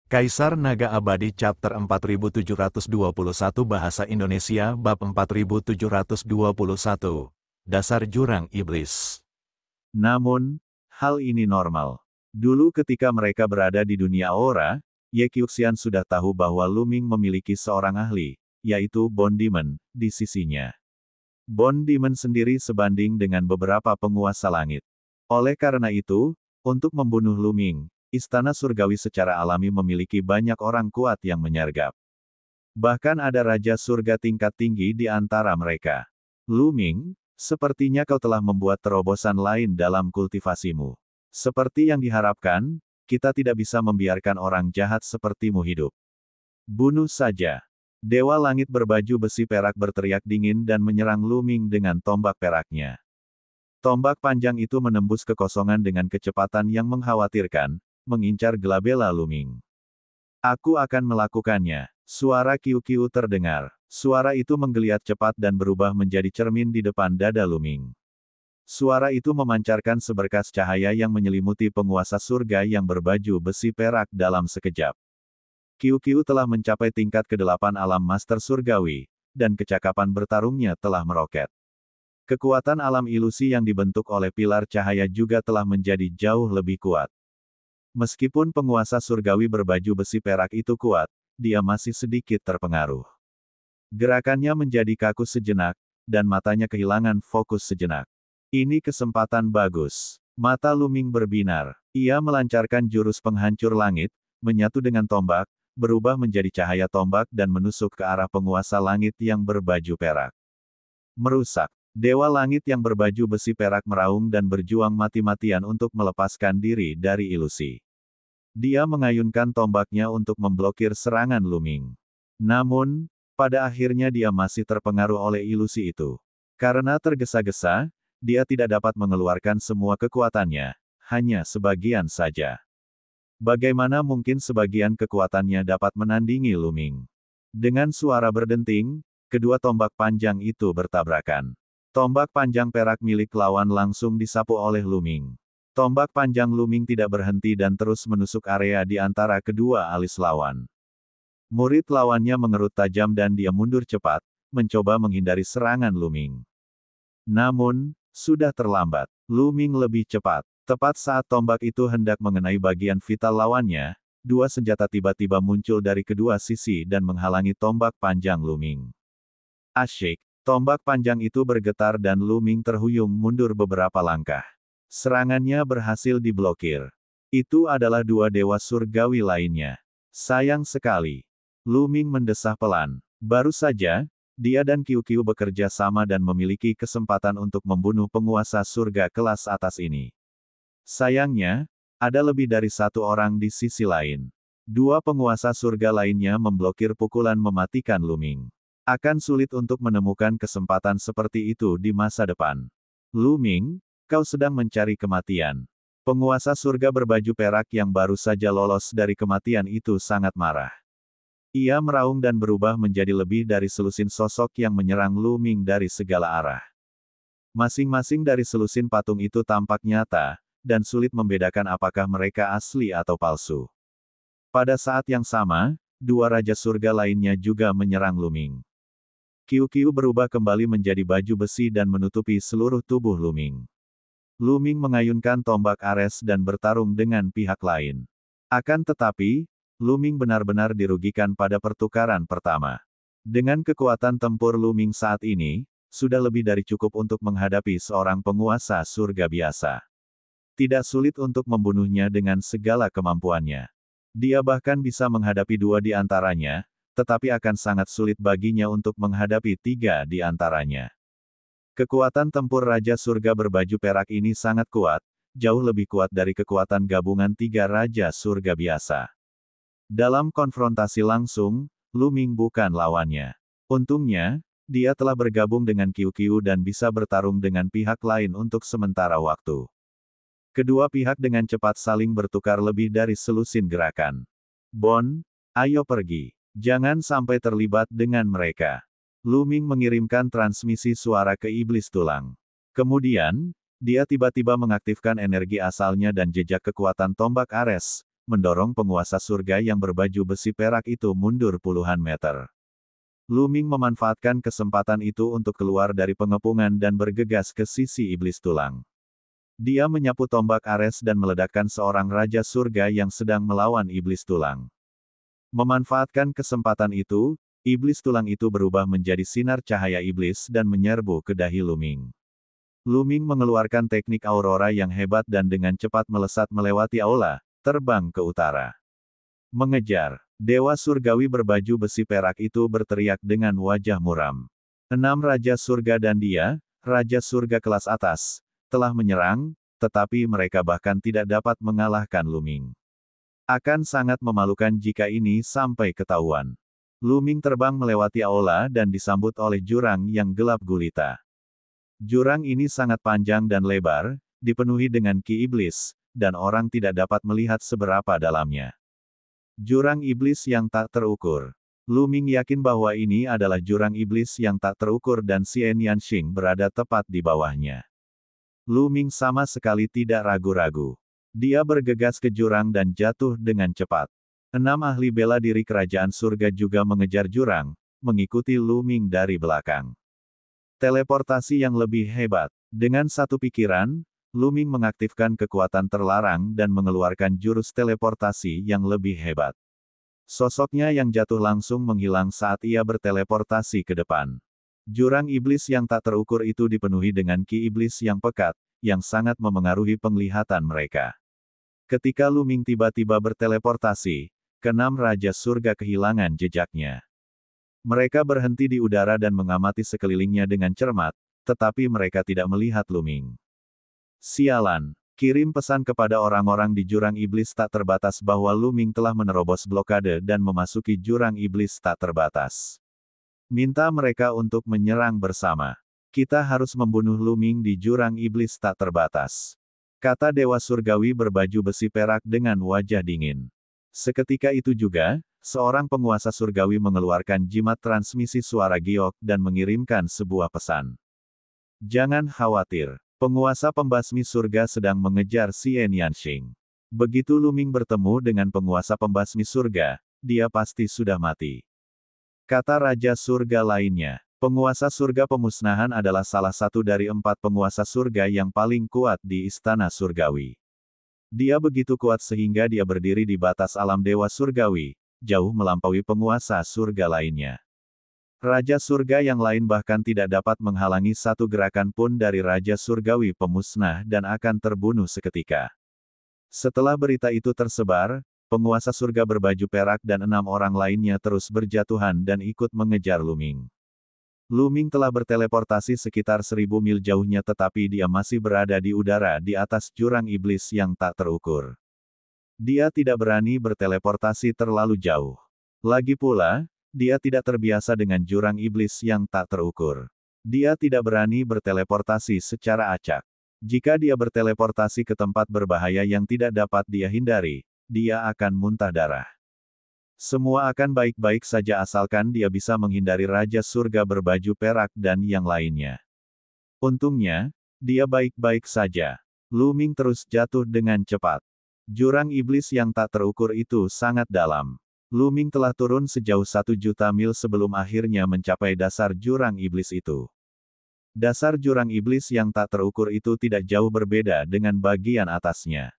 Kaisar Naga Abadi Chapter 4721 Bahasa Indonesia Bab 4721 Dasar Jurang Iblis. Namun, hal ini normal. Dulu ketika mereka berada di dunia aura, Ye Qiuxian sudah tahu bahwa Lu Ming memiliki seorang ahli, yaitu Bone Demon, di sisinya. Bone Demon sendiri sebanding dengan beberapa penguasa langit. Oleh karena itu, untuk membunuh Lu Ming, Istana Surgawi secara alami memiliki banyak orang kuat yang menyergap. Bahkan ada Raja Surga tingkat tinggi di antara mereka. Lu Ming, sepertinya kau telah membuat terobosan lain dalam kultivasimu. Seperti yang diharapkan, kita tidak bisa membiarkan orang jahat sepertimu hidup. Bunuh saja. Dewa Langit berbaju besi perak berteriak dingin dan menyerang Lu Ming dengan tombak peraknya. Tombak panjang itu menembus kekosongan dengan kecepatan yang mengkhawatirkan, mengincar gelabela Lu Ming. Aku akan melakukannya. Suara kiu-kiu terdengar. Suara itu menggeliat cepat dan berubah menjadi cermin di depan dada Lu Ming. Suara itu memancarkan seberkas cahaya yang menyelimuti penguasa surga yang berbaju besi perak dalam sekejap. Kiu-kiu telah mencapai tingkat ke-8 alam master surgawi, dan kecakapan bertarungnya telah meroket. Kekuatan alam ilusi yang dibentuk oleh pilar cahaya juga telah menjadi jauh lebih kuat. Meskipun penguasa surgawi berbaju besi perak itu kuat, dia masih sedikit terpengaruh. Gerakannya menjadi kaku sejenak, dan matanya kehilangan fokus sejenak. Ini kesempatan bagus. Mata Lu Ming berbinar. Ia melancarkan jurus penghancur langit, menyatu dengan tombak, berubah menjadi cahaya tombak dan menusuk ke arah penguasa langit yang berbaju perak. Merusak. Dewa Langit yang berbaju besi perak meraung dan berjuang mati-matian untuk melepaskan diri dari ilusi. Dia mengayunkan tombaknya untuk memblokir serangan Lu Ming. Namun, pada akhirnya dia masih terpengaruh oleh ilusi itu. Karena tergesa-gesa, dia tidak dapat mengeluarkan semua kekuatannya, hanya sebagian saja. Bagaimana mungkin sebagian kekuatannya dapat menandingi Lu Ming? Dengan suara berdenting, kedua tombak panjang itu bertabrakan. Tombak panjang perak milik lawan langsung disapu oleh Lu Ming. Tombak panjang Lu Ming tidak berhenti dan terus menusuk area di antara kedua alis lawan. Murid lawannya mengerut tajam dan dia mundur cepat, mencoba menghindari serangan Lu Ming. Namun, sudah terlambat. Lu Ming lebih cepat. Tepat saat tombak itu hendak mengenai bagian vital lawannya, dua senjata tiba-tiba muncul dari kedua sisi dan menghalangi tombak panjang Lu Ming. Asyik. Tombak panjang itu bergetar dan Lu Ming terhuyung mundur beberapa langkah. Serangannya berhasil diblokir. Itu adalah dua dewa surgawi lainnya. Sayang sekali. Lu Ming mendesah pelan. Baru saja, dia dan Qiu-Qiu bekerja sama dan memiliki kesempatan untuk membunuh penguasa surga kelas atas ini. Sayangnya, ada lebih dari satu orang di sisi lain. Dua penguasa surga lainnya memblokir pukulan mematikan Lu Ming. Akan sulit untuk menemukan kesempatan seperti itu di masa depan. Lu Ming, kau sedang mencari kematian. Penguasa surga berbaju perak yang baru saja lolos dari kematian itu sangat marah. Ia meraung dan berubah menjadi lebih dari selusin sosok yang menyerang Lu Ming dari segala arah. Masing-masing dari selusin patung itu tampak nyata, dan sulit membedakan apakah mereka asli atau palsu. Pada saat yang sama, dua raja surga lainnya juga menyerang Lu Ming. Qiu-Qiu berubah kembali menjadi baju besi dan menutupi seluruh tubuh Lu Ming. Lu Ming mengayunkan tombak Ares dan bertarung dengan pihak lain. Akan tetapi, Lu Ming benar-benar dirugikan pada pertukaran pertama. Dengan kekuatan tempur Lu Ming saat ini, sudah lebih dari cukup untuk menghadapi seorang penguasa surga biasa. Tidak sulit untuk membunuhnya dengan segala kemampuannya. Dia bahkan bisa menghadapi dua di antaranya, tetapi akan sangat sulit baginya untuk menghadapi tiga di antaranya. Kekuatan tempur Raja Surga berbaju perak ini sangat kuat, jauh lebih kuat dari kekuatan gabungan tiga Raja Surga biasa. Dalam konfrontasi langsung, Lu Ming bukan lawannya. Untungnya, dia telah bergabung dengan Qiu-Qiu dan bisa bertarung dengan pihak lain untuk sementara waktu. Kedua pihak dengan cepat saling bertukar lebih dari selusin gerakan. Bon, ayo pergi. Jangan sampai terlibat dengan mereka. Lu Ming mengirimkan transmisi suara ke iblis tulang. Kemudian, dia tiba-tiba mengaktifkan energi asalnya dan jejak kekuatan tombak Ares, mendorong penguasa surga yang berbaju besi perak itu mundur puluhan meter. Luming memanfaatkan kesempatan itu untuk keluar dari pengepungan dan bergegas ke sisi iblis tulang. Dia menyapu tombak Ares dan meledakkan seorang raja surga yang sedang melawan iblis tulang. Memanfaatkan kesempatan itu, iblis tulang itu berubah menjadi sinar cahaya iblis dan menyerbu ke dahi Luming. Luming mengeluarkan teknik aurora yang hebat dan dengan cepat melesat melewati aula, terbang ke utara. Mengejar. Dewa surgawi berbaju besi perak itu berteriak dengan wajah muram. 6 raja surga dan dia, raja surga kelas atas, telah menyerang, tetapi mereka bahkan tidak dapat mengalahkan Luming. Akan sangat memalukan jika ini sampai ketahuan. Luming terbang melewati aula dan disambut oleh jurang yang gelap gulita. Jurang ini sangat panjang dan lebar, dipenuhi dengan ki iblis, dan orang tidak dapat melihat seberapa dalamnya. Jurang iblis yang tak terukur. Luming yakin bahwa ini adalah jurang iblis yang tak terukur dan Xian Yanxing berada tepat di bawahnya. Luming sama sekali tidak ragu-ragu. Dia bergegas ke jurang dan jatuh dengan cepat. 6 ahli bela diri kerajaan surga juga mengejar jurang, mengikuti Luming dari belakang. Teleportasi yang lebih hebat. Dengan satu pikiran, Luming mengaktifkan kekuatan terlarang dan mengeluarkan jurus teleportasi yang lebih hebat. Sosoknya yang jatuh langsung menghilang saat ia berteleportasi ke depan. Jurang iblis yang tak terukur itu dipenuhi dengan ki iblis yang pekat, yang sangat memengaruhi penglihatan mereka. Ketika Luming tiba-tiba berteleportasi, ke-6 raja surga kehilangan jejaknya. Mereka berhenti di udara dan mengamati sekelilingnya dengan cermat, tetapi mereka tidak melihat Luming. Sialan, kirim pesan kepada orang-orang di jurang iblis tak terbatas bahwa Luming telah menerobos blokade dan memasuki jurang iblis tak terbatas. Minta mereka untuk menyerang bersama. Kita harus membunuh Luming di jurang iblis tak terbatas. Kata Dewa Surgawi berbaju besi perak dengan wajah dingin. Seketika itu juga, seorang penguasa surgawi mengeluarkan jimat transmisi suara giok dan mengirimkan sebuah pesan. Jangan khawatir, penguasa pembasmi surga sedang mengejar Xian Yanxing. Begitu Luming bertemu dengan penguasa pembasmi surga, dia pasti sudah mati. Kata raja surga lainnya, penguasa surga pemusnahan adalah salah satu dari 4 penguasa surga yang paling kuat di istana surgawi. Dia begitu kuat sehingga dia berdiri di batas alam dewa surgawi, jauh melampaui penguasa surga lainnya. Raja surga yang lain bahkan tidak dapat menghalangi satu gerakan pun dari raja surgawi pemusnah dan akan terbunuh seketika. Setelah berita itu tersebar, penguasa surga berbaju perak dan 6 orang lainnya terus berjatuhan dan ikut mengejar Luming. Luming telah berteleportasi sekitar 1000 mil jauhnya tetapi dia masih berada di udara di atas jurang iblis yang tak terukur. Dia tidak berani berteleportasi terlalu jauh. Lagi pula, dia tidak terbiasa dengan jurang iblis yang tak terukur. Dia tidak berani berteleportasi secara acak. Jika dia berteleportasi ke tempat berbahaya yang tidak dapat dia hindari, dia akan muntah darah. Semua akan baik-baik saja asalkan dia bisa menghindari Raja Surga berbaju perak dan yang lainnya. Untungnya, dia baik-baik saja. Luming terus jatuh dengan cepat. Jurang iblis yang tak terukur itu sangat dalam. Luming telah turun sejauh 1 juta mil sebelum akhirnya mencapai dasar jurang iblis itu. Dasar jurang iblis yang tak terukur itu tidak jauh berbeda dengan bagian atasnya.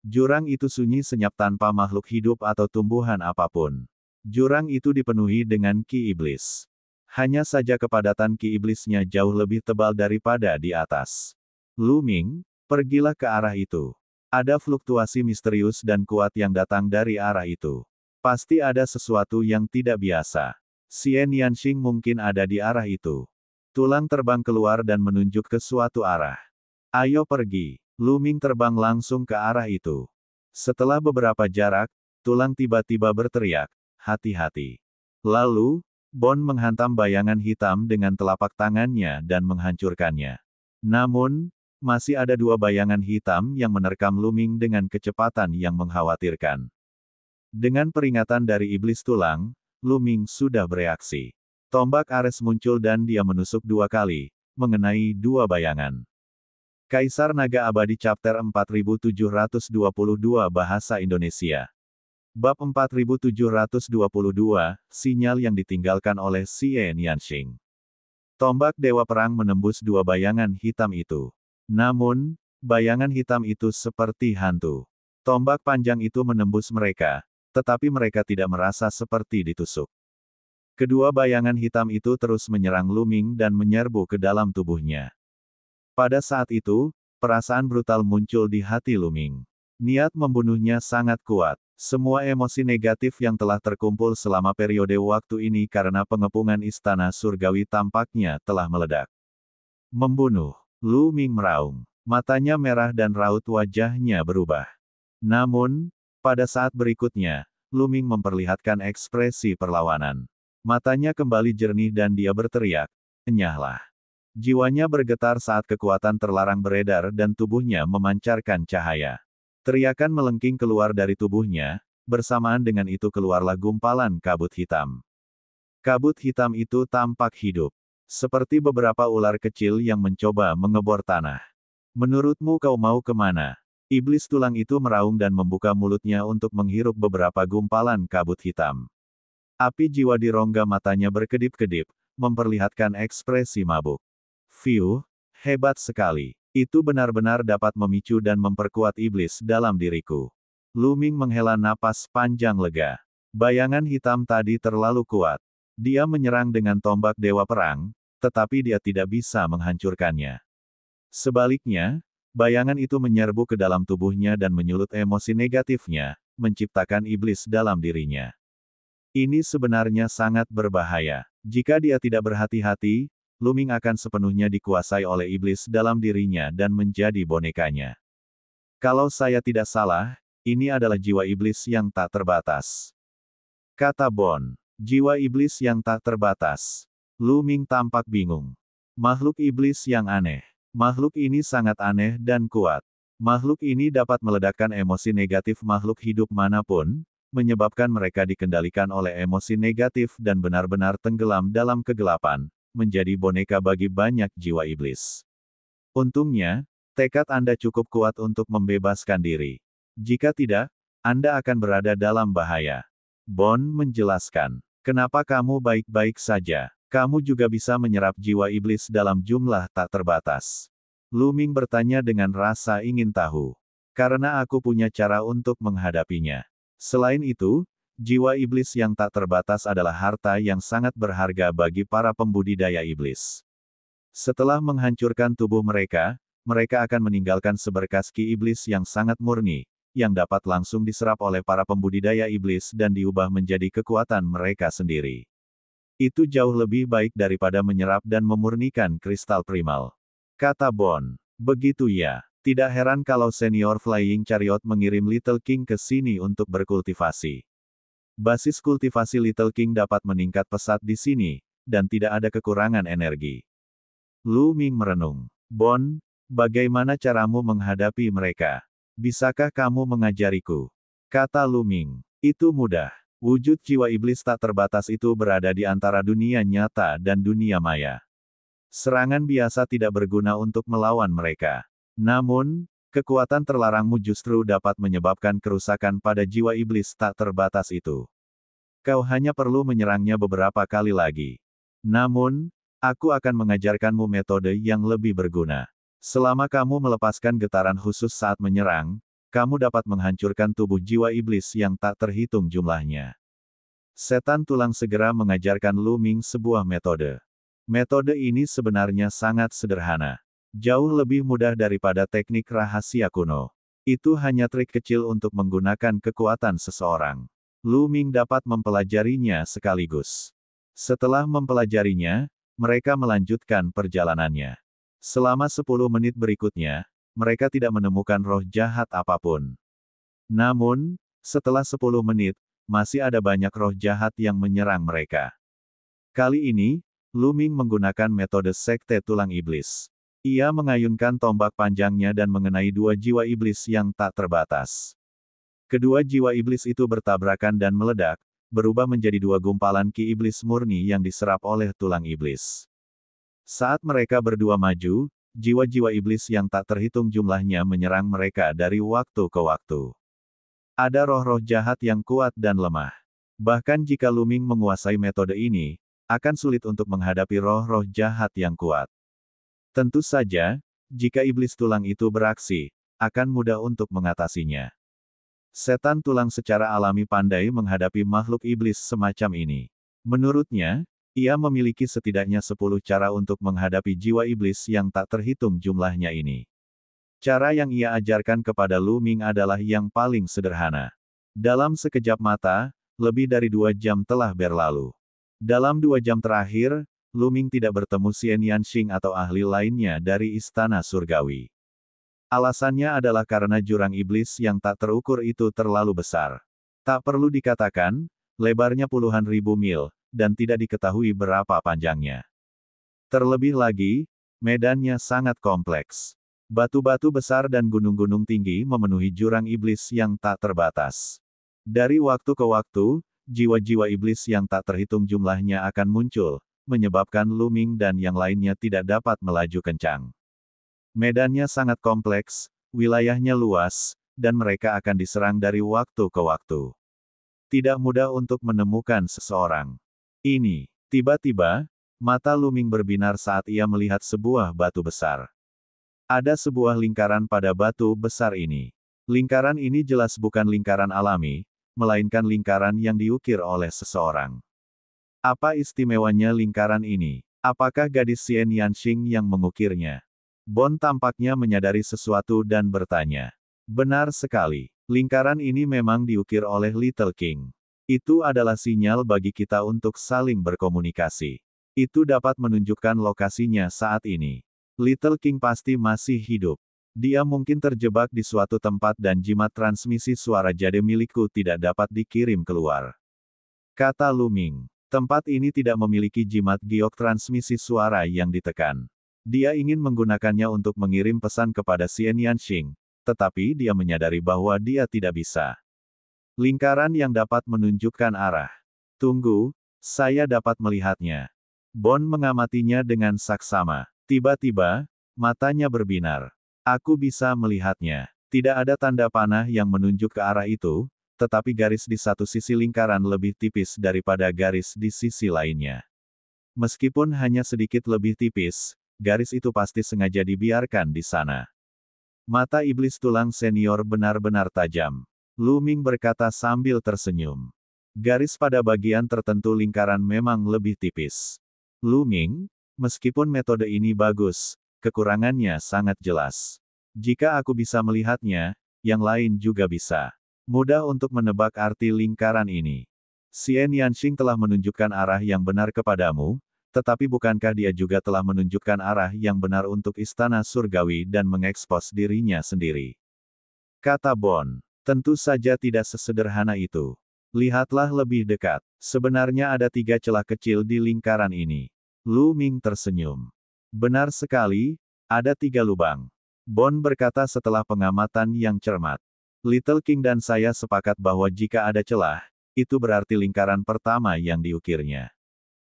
Jurang itu sunyi senyap tanpa makhluk hidup atau tumbuhan apapun. Jurang itu dipenuhi dengan ki iblis. Hanya saja kepadatan ki iblisnya jauh lebih tebal daripada di atas. Luming, pergilah ke arah itu. Ada fluktuasi misterius dan kuat yang datang dari arah itu. Pasti ada sesuatu yang tidak biasa. Xian Yanxing mungkin ada di arah itu. Tulang terbang keluar dan menunjuk ke suatu arah. Ayo pergi. Luming terbang langsung ke arah itu. Setelah beberapa jarak, tulang tiba-tiba berteriak, hati-hati. Lalu, Bond menghantam bayangan hitam dengan telapak tangannya dan menghancurkannya. Namun, masih ada 2 bayangan hitam yang menerkam Luming dengan kecepatan yang mengkhawatirkan. Dengan peringatan dari iblis tulang, Luming sudah bereaksi. Tombak Ares muncul dan dia menusuk 2 kali, mengenai 2 bayangan. Kaisar Naga Abadi Chapter 4722 Bahasa Indonesia. Bab 4722, Sinyal yang ditinggalkan oleh Xie Nianxing. Tombak Dewa Perang menembus dua bayangan hitam itu. Namun, bayangan hitam itu seperti hantu. Tombak panjang itu menembus mereka, tetapi mereka tidak merasa seperti ditusuk. Kedua bayangan hitam itu terus menyerang Lu Ming dan menyerbu ke dalam tubuhnya. Pada saat itu, perasaan brutal muncul di hati Lu Ming. Niat membunuhnya sangat kuat. Semua emosi negatif yang telah terkumpul selama periode waktu ini karena pengepungan istana surgawi tampaknya telah meledak. Membunuh. Lu Ming meraung. Matanya merah dan raut wajahnya berubah. Namun, pada saat berikutnya, Lu Ming memperlihatkan ekspresi perlawanan. Matanya kembali jernih dan dia berteriak, "Enyahlah." Jiwanya bergetar saat kekuatan terlarang beredar dan tubuhnya memancarkan cahaya. Teriakan melengking keluar dari tubuhnya, bersamaan dengan itu keluarlah gumpalan kabut hitam. Kabut hitam itu tampak hidup. Seperti beberapa ular kecil yang mencoba mengebor tanah. "Menurutmu kau mau kemana?" Iblis tulang itu meraung dan membuka mulutnya untuk menghirup beberapa gumpalan kabut hitam. Api jiwa di rongga matanya berkedip-kedip, memperlihatkan ekspresi mabuk. "Fiuh, hebat sekali. Itu benar-benar dapat memicu dan memperkuat iblis dalam diriku." Lu Ming menghela napas panjang lega. Bayangan hitam tadi terlalu kuat. Dia menyerang dengan tombak Dewa Perang, tetapi dia tidak bisa menghancurkannya. Sebaliknya, bayangan itu menyerbu ke dalam tubuhnya dan menyulut emosi negatifnya, menciptakan iblis dalam dirinya. Ini sebenarnya sangat berbahaya. Jika dia tidak berhati-hati, Lu Ming akan sepenuhnya dikuasai oleh iblis dalam dirinya dan menjadi bonekanya. "Kalau saya tidak salah, ini adalah jiwa iblis yang tak terbatas," kata Bon. Jiwa iblis yang tak terbatas. Lu Ming tampak bingung. Makhluk iblis yang aneh. Makhluk ini sangat aneh dan kuat. Makhluk ini dapat meledakkan emosi negatif makhluk hidup manapun, menyebabkan mereka dikendalikan oleh emosi negatif dan benar-benar tenggelam dalam kegelapan, menjadi boneka bagi banyak jiwa iblis. Untungnya, tekad Anda cukup kuat untuk membebaskan diri. Jika tidak, Anda akan berada dalam bahaya. Bon menjelaskan. "Kenapa kamu baik-baik saja? Kamu juga bisa menyerap jiwa iblis dalam jumlah tak terbatas." Lu Ming bertanya dengan rasa ingin tahu. "Karena aku punya cara untuk menghadapinya. Selain itu, jiwa iblis yang tak terbatas adalah harta yang sangat berharga bagi para pembudidaya iblis. Setelah menghancurkan tubuh mereka, mereka akan meninggalkan seberkas ki iblis yang sangat murni, yang dapat langsung diserap oleh para pembudidaya iblis dan diubah menjadi kekuatan mereka sendiri. Itu jauh lebih baik daripada menyerap dan memurnikan kristal primal," kata Bon. "Begitu ya. Tidak heran kalau senior Flying Chariot mengirim Little King ke sini untuk berkultivasi. Basis kultivasi Little King dapat meningkat pesat di sini, dan tidak ada kekurangan energi." Lu Ming merenung. "Bon, bagaimana caramu menghadapi mereka? Bisakah kamu mengajariku?" kata Lu Ming. "Itu mudah. Wujud jiwa iblis tak terbatas itu berada di antara dunia nyata dan dunia maya. Serangan biasa tidak berguna untuk melawan mereka. Namun, kekuatan terlarangmu justru dapat menyebabkan kerusakan pada jiwa iblis tak terbatas itu. Kau hanya perlu menyerangnya beberapa kali lagi. Namun, aku akan mengajarkanmu metode yang lebih berguna. Selama kamu melepaskan getaran khusus saat menyerang, kamu dapat menghancurkan tubuh jiwa iblis yang tak terhitung jumlahnya." Setan tulang segera mengajarkan Lu Ming sebuah metode. Metode ini sebenarnya sangat sederhana. Jauh lebih mudah daripada teknik rahasia kuno. Itu hanya trik kecil untuk menggunakan kekuatan seseorang. Lu Ming dapat mempelajarinya sekaligus. Setelah mempelajarinya, mereka melanjutkan perjalanannya. Selama 10 menit berikutnya, mereka tidak menemukan roh jahat apapun. Namun, setelah 10 menit, masih ada banyak roh jahat yang menyerang mereka. Kali ini, Lu Ming menggunakan metode sekte tulang iblis. Ia mengayunkan tombak panjangnya dan mengenai dua jiwa iblis yang tak terbatas. Kedua jiwa iblis itu bertabrakan dan meledak, berubah menjadi dua gumpalan ki iblis murni yang diserap oleh tulang iblis. Saat mereka berdua maju, jiwa-jiwa iblis yang tak terhitung jumlahnya menyerang mereka dari waktu ke waktu. Ada roh-roh jahat yang kuat dan lemah. Bahkan jika Luming menguasai metode ini, akan sulit untuk menghadapi roh-roh jahat yang kuat. Tentu saja, jika iblis tulang itu beraksi, akan mudah untuk mengatasinya. Setan tulang secara alami pandai menghadapi makhluk iblis semacam ini. Menurutnya, ia memiliki setidaknya 10 cara untuk menghadapi jiwa iblis yang tak terhitung jumlahnya ini. Cara yang ia ajarkan kepada Luming adalah yang paling sederhana. Dalam sekejap mata, lebih dari 2 jam telah berlalu. Dalam 2 jam terakhir, Luming tidak bertemu Xian Yanxing atau ahli lainnya dari Istana Surgawi. Alasannya adalah karena jurang iblis yang tak terukur itu terlalu besar. Tak perlu dikatakan, lebarnya puluhan ribu mil, dan tidak diketahui berapa panjangnya. Terlebih lagi, medannya sangat kompleks. Batu-batu besar dan gunung-gunung tinggi memenuhi jurang iblis yang tak terbatas. Dari waktu ke waktu, jiwa-jiwa iblis yang tak terhitung jumlahnya akan muncul, menyebabkan Luming dan yang lainnya tidak dapat melaju kencang. Medannya sangat kompleks, wilayahnya luas, dan mereka akan diserang dari waktu ke waktu. Tidak mudah untuk menemukan seseorang. Ini, tiba-tiba, mata Luming berbinar saat ia melihat sebuah batu besar. Ada sebuah lingkaran pada batu besar ini. Lingkaran ini jelas bukan lingkaran alami, melainkan lingkaran yang diukir oleh seseorang. Apa istimewanya lingkaran ini? Apakah gadis Xian Yanxing yang mengukirnya? Bon tampaknya menyadari sesuatu dan bertanya. Benar sekali, lingkaran ini memang diukir oleh Little King. Itu adalah sinyal bagi kita untuk saling berkomunikasi. Itu dapat menunjukkan lokasinya saat ini. Little King pasti masih hidup. Dia mungkin terjebak di suatu tempat dan jimat transmisi suara jade milikku tidak dapat dikirim keluar. Kata Luming. Tempat ini tidak memiliki jimat giok transmisi suara yang ditekan. Dia ingin menggunakannya untuk mengirim pesan kepada Xian Yanxing, tetapi dia menyadari bahwa dia tidak bisa. Lingkaran yang dapat menunjukkan arah. Tunggu, saya dapat melihatnya. Bon mengamatinya dengan saksama. Tiba-tiba, matanya berbinar. Aku bisa melihatnya. Tidak ada tanda panah yang menunjuk ke arah itu, tetapi garis di satu sisi lingkaran lebih tipis daripada garis di sisi lainnya. Meskipun hanya sedikit lebih tipis, garis itu pasti sengaja dibiarkan di sana. Mata iblis tulang senior benar-benar tajam. Luming berkata sambil tersenyum. Garis pada bagian tertentu lingkaran memang lebih tipis. Luming, meskipun metode ini bagus, kekurangannya sangat jelas. Jika aku bisa melihatnya, yang lain juga bisa. Mudah untuk menebak arti lingkaran ini. Xian Yanxing telah menunjukkan arah yang benar kepadamu, tetapi bukankah dia juga telah menunjukkan arah yang benar untuk Istana Surgawi dan mengekspos dirinya sendiri? Kata Bon. Tentu saja tidak sesederhana itu. Lihatlah lebih dekat. Sebenarnya ada 3 celah kecil di lingkaran ini. Luming tersenyum. Benar sekali, ada 3 lubang. Bon berkata setelah pengamatan yang cermat. Little King dan saya sepakat bahwa jika ada celah, itu berarti lingkaran pertama yang diukirnya.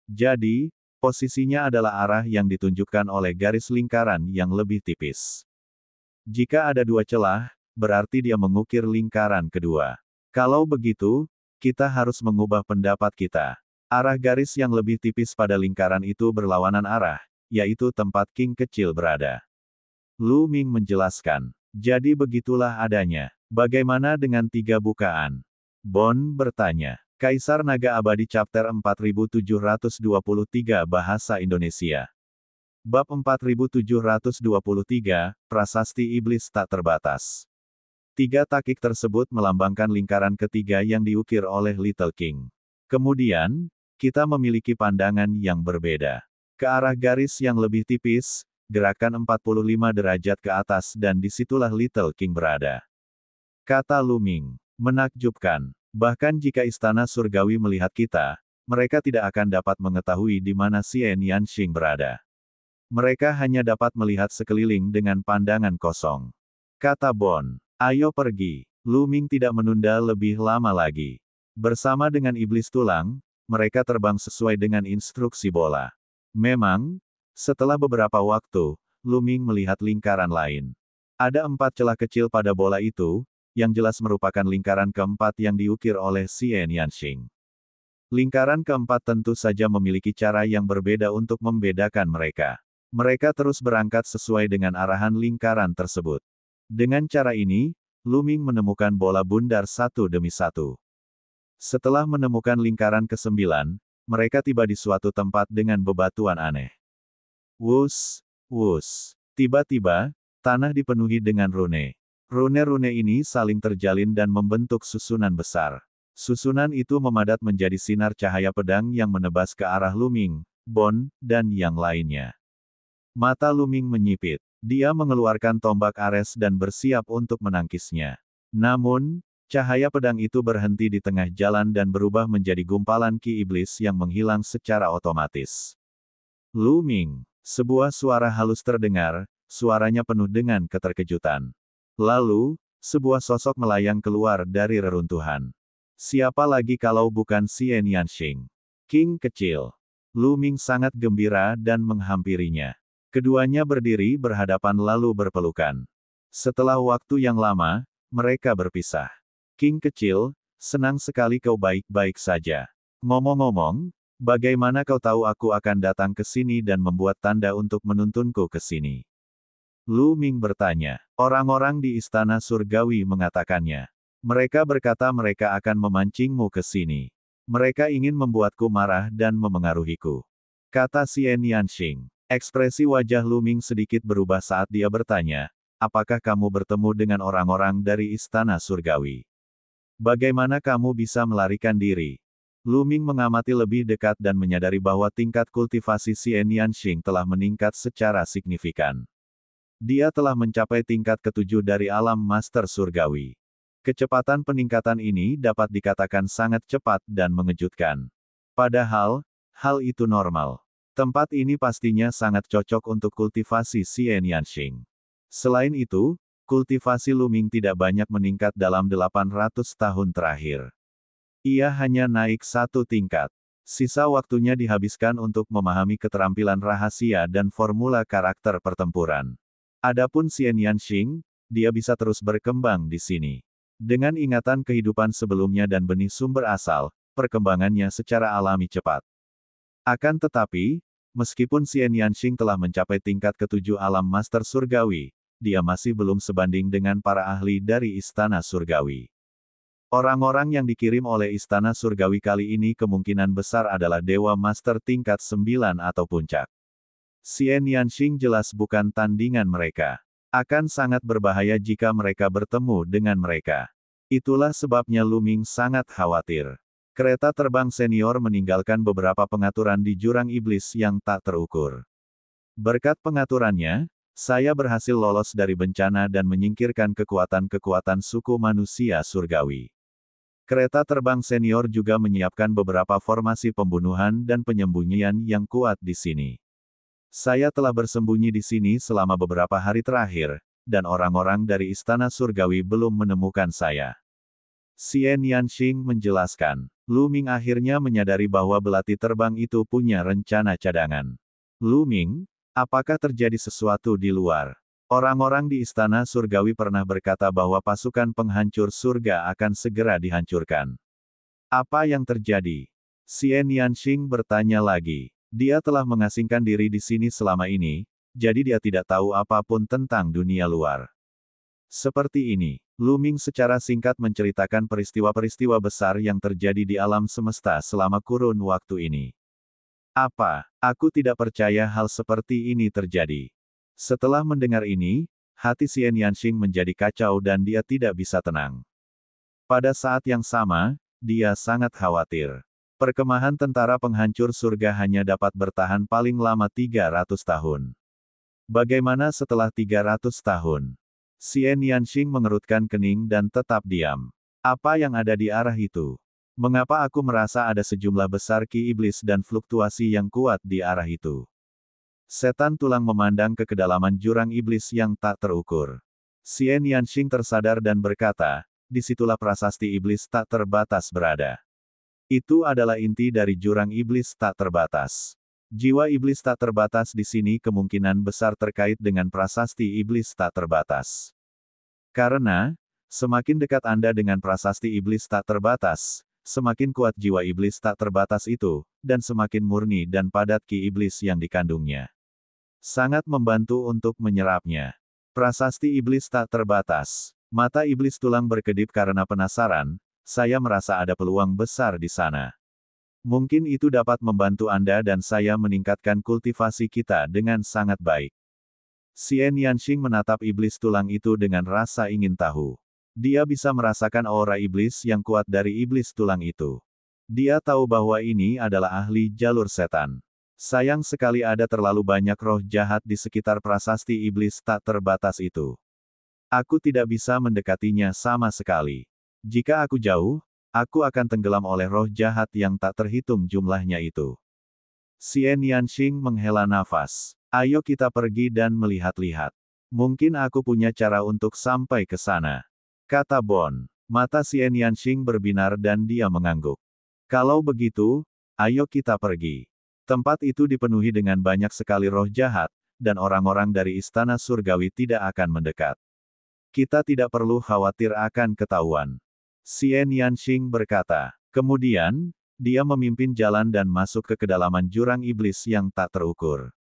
Jadi, posisinya adalah arah yang ditunjukkan oleh garis lingkaran yang lebih tipis. Jika ada 2 celah, berarti dia mengukir lingkaran kedua. Kalau begitu, kita harus mengubah pendapat kita. Arah garis yang lebih tipis pada lingkaran itu berlawanan arah, yaitu tempat King kecil berada. Luming menjelaskan. Jadi begitulah adanya. Bagaimana dengan 3 bukaan? Bon bertanya. Kaisar Naga Abadi Chapter 4723 Bahasa Indonesia. Bab 4723, Prasasti Iblis Tak Terbatas. 3 takik tersebut melambangkan lingkaran ketiga yang diukir oleh Little King. Kemudian, kita memiliki pandangan yang berbeda. Ke arah garis yang lebih tipis, gerakan 45 derajat ke atas dan disitulah Little King berada. Kata Luming. Menakjubkan. Bahkan jika Istana Surgawi melihat kita, mereka tidak akan dapat mengetahui di mana Xian Yanxing berada. Mereka hanya dapat melihat sekeliling dengan pandangan kosong. Kata Bon. Ayo pergi. Luming tidak menunda lebih lama lagi. Bersama dengan iblis tulang, mereka terbang sesuai dengan instruksi bola. Memang, setelah beberapa waktu, Luming melihat lingkaran lain. Ada 4 celah kecil pada bola itu, yang jelas merupakan lingkaran keempat yang diukir oleh Xie Nianxing. Lingkaran keempat tentu saja memiliki cara yang berbeda untuk membedakan mereka. Mereka terus berangkat sesuai dengan arahan lingkaran tersebut. Dengan cara ini, Luming menemukan bola bundar satu demi satu. Setelah menemukan lingkaran ke-9, mereka tiba di suatu tempat dengan bebatuan aneh. Wus, wus. Tiba-tiba, tanah dipenuhi dengan rune. Rune-rune ini saling terjalin dan membentuk susunan besar. Susunan itu memadat menjadi sinar cahaya pedang yang menebas ke arah Luming, Bon, dan yang lainnya. Mata Luming menyipit. Dia mengeluarkan tombak Ares dan bersiap untuk menangkisnya. Namun, cahaya pedang itu berhenti di tengah jalan dan berubah menjadi gumpalan ki iblis yang menghilang secara otomatis. Luming. Sebuah suara halus terdengar, suaranya penuh dengan keterkejutan. Lalu, sebuah sosok melayang keluar dari reruntuhan. Siapa lagi kalau bukan Xie Nianxing? King kecil. Luming sangat gembira dan menghampirinya. Keduanya berdiri berhadapan lalu berpelukan. Setelah waktu yang lama, mereka berpisah. King kecil, senang sekali kau baik-baik saja. Ngomong-ngomong, bagaimana kau tahu aku akan datang ke sini dan membuat tanda untuk menuntunku ke sini? Luming bertanya. Orang-orang di istana surgawi mengatakannya. Mereka berkata mereka akan memancingmu ke sini. Mereka ingin membuatku marah dan memengaruhiku. Kata Xie Nianxing. Ekspresi wajah Luming sedikit berubah saat dia bertanya, apakah kamu bertemu dengan orang-orang dari istana surgawi? Bagaimana kamu bisa melarikan diri? Luming mengamati lebih dekat dan menyadari bahwa tingkat kultivasi Xie Nianxing telah meningkat secara signifikan. Dia telah mencapai tingkat ke-7 dari alam master surgawi. Kecepatan peningkatan ini dapat dikatakan sangat cepat dan mengejutkan. Padahal, hal itu normal. Tempat ini pastinya sangat cocok untuk kultivasi Xie Nianxing. Selain itu, kultivasi Luming tidak banyak meningkat dalam 800 tahun terakhir. Ia hanya naik 1 tingkat. Sisa waktunya dihabiskan untuk memahami keterampilan rahasia dan formula karakter pertempuran. Adapun Xie Nianxing, dia bisa terus berkembang di sini. Dengan ingatan kehidupan sebelumnya dan benih sumber asal, perkembangannya secara alami cepat. Akan tetapi, meskipun Xie Nianxing telah mencapai tingkat ke-7 alam master surgawi, dia masih belum sebanding dengan para ahli dari istana surgawi. Orang-orang yang dikirim oleh istana surgawi kali ini kemungkinan besar adalah dewa master tingkat 9 atau puncak. Xie Nianxing jelas bukan tandingan mereka. Akan sangat berbahaya jika mereka bertemu dengan mereka. Itulah sebabnya Luming sangat khawatir. Kereta terbang senior meninggalkan beberapa pengaturan di jurang iblis yang tak terukur. Berkat pengaturannya, saya berhasil lolos dari bencana dan menyingkirkan kekuatan-kekuatan suku manusia surgawi. Kereta terbang senior juga menyiapkan beberapa formasi pembunuhan dan penyembunyian yang kuat di sini. Saya telah bersembunyi di sini selama beberapa hari terakhir, dan orang-orang dari istana surgawi belum menemukan saya. Xie Nianxing menjelaskan. Luming akhirnya menyadari bahwa belati terbang itu punya rencana cadangan. Luming, apakah terjadi sesuatu di luar? Orang-orang di istana surgawi pernah berkata bahwa pasukan penghancur surga akan segera dihancurkan. Apa yang terjadi? Xie Nianxing bertanya lagi. Dia telah mengasingkan diri di sini selama ini, jadi dia tidak tahu apapun tentang dunia luar. Seperti ini, Luming secara singkat menceritakan peristiwa-peristiwa besar yang terjadi di alam semesta selama kurun waktu ini. Apa? Aku tidak percaya hal seperti ini terjadi. Setelah mendengar ini, hati Xie Nianxing menjadi kacau dan dia tidak bisa tenang. Pada saat yang sama, dia sangat khawatir. Perkemahan tentara penghancur surga hanya dapat bertahan paling lama 300 tahun. Bagaimana setelah 300 tahun? Xie Nianxing mengerutkan kening dan tetap diam. Apa yang ada di arah itu? Mengapa aku merasa ada sejumlah besar ki iblis dan fluktuasi yang kuat di arah itu? Setan tulang memandang ke kedalaman jurang iblis yang tak terukur. Xie Nianxing tersadar dan berkata, disitulah prasasti iblis tak terbatas berada. Itu adalah inti dari jurang iblis tak terbatas. Jiwa iblis tak terbatas di sini kemungkinan besar terkait dengan prasasti iblis tak terbatas. Karena, semakin dekat Anda dengan prasasti iblis tak terbatas, semakin kuat jiwa iblis tak terbatas itu, dan semakin murni dan padat ki iblis yang dikandungnya. Sangat membantu untuk menyerapnya. Prasasti iblis tak terbatas. Mata iblis tulang berkedip karena penasaran, saya merasa ada peluang besar di sana. Mungkin itu dapat membantu Anda dan saya meningkatkan kultivasi kita dengan sangat baik. Xian Yanxing menatap iblis tulang itu dengan rasa ingin tahu. Dia bisa merasakan aura iblis yang kuat dari iblis tulang itu. Dia tahu bahwa ini adalah ahli jalur setan. Sayang sekali ada terlalu banyak roh jahat di sekitar prasasti iblis tak terbatas itu. Aku tidak bisa mendekatinya sama sekali. Jika aku jauh, aku akan tenggelam oleh roh jahat yang tak terhitung jumlahnya itu. Xian Yanxing menghela nafas. Ayo kita pergi dan melihat-lihat. Mungkin aku punya cara untuk sampai ke sana. Kata Bon. Mata Xian Yanxing berbinar dan dia mengangguk. Kalau begitu, ayo kita pergi. Tempat itu dipenuhi dengan banyak sekali roh jahat, dan orang-orang dari istana surgawi tidak akan mendekat. Kita tidak perlu khawatir akan ketahuan. Xian Yanxing berkata. Kemudian, dia memimpin jalan dan masuk ke kedalaman jurang iblis yang tak terukur.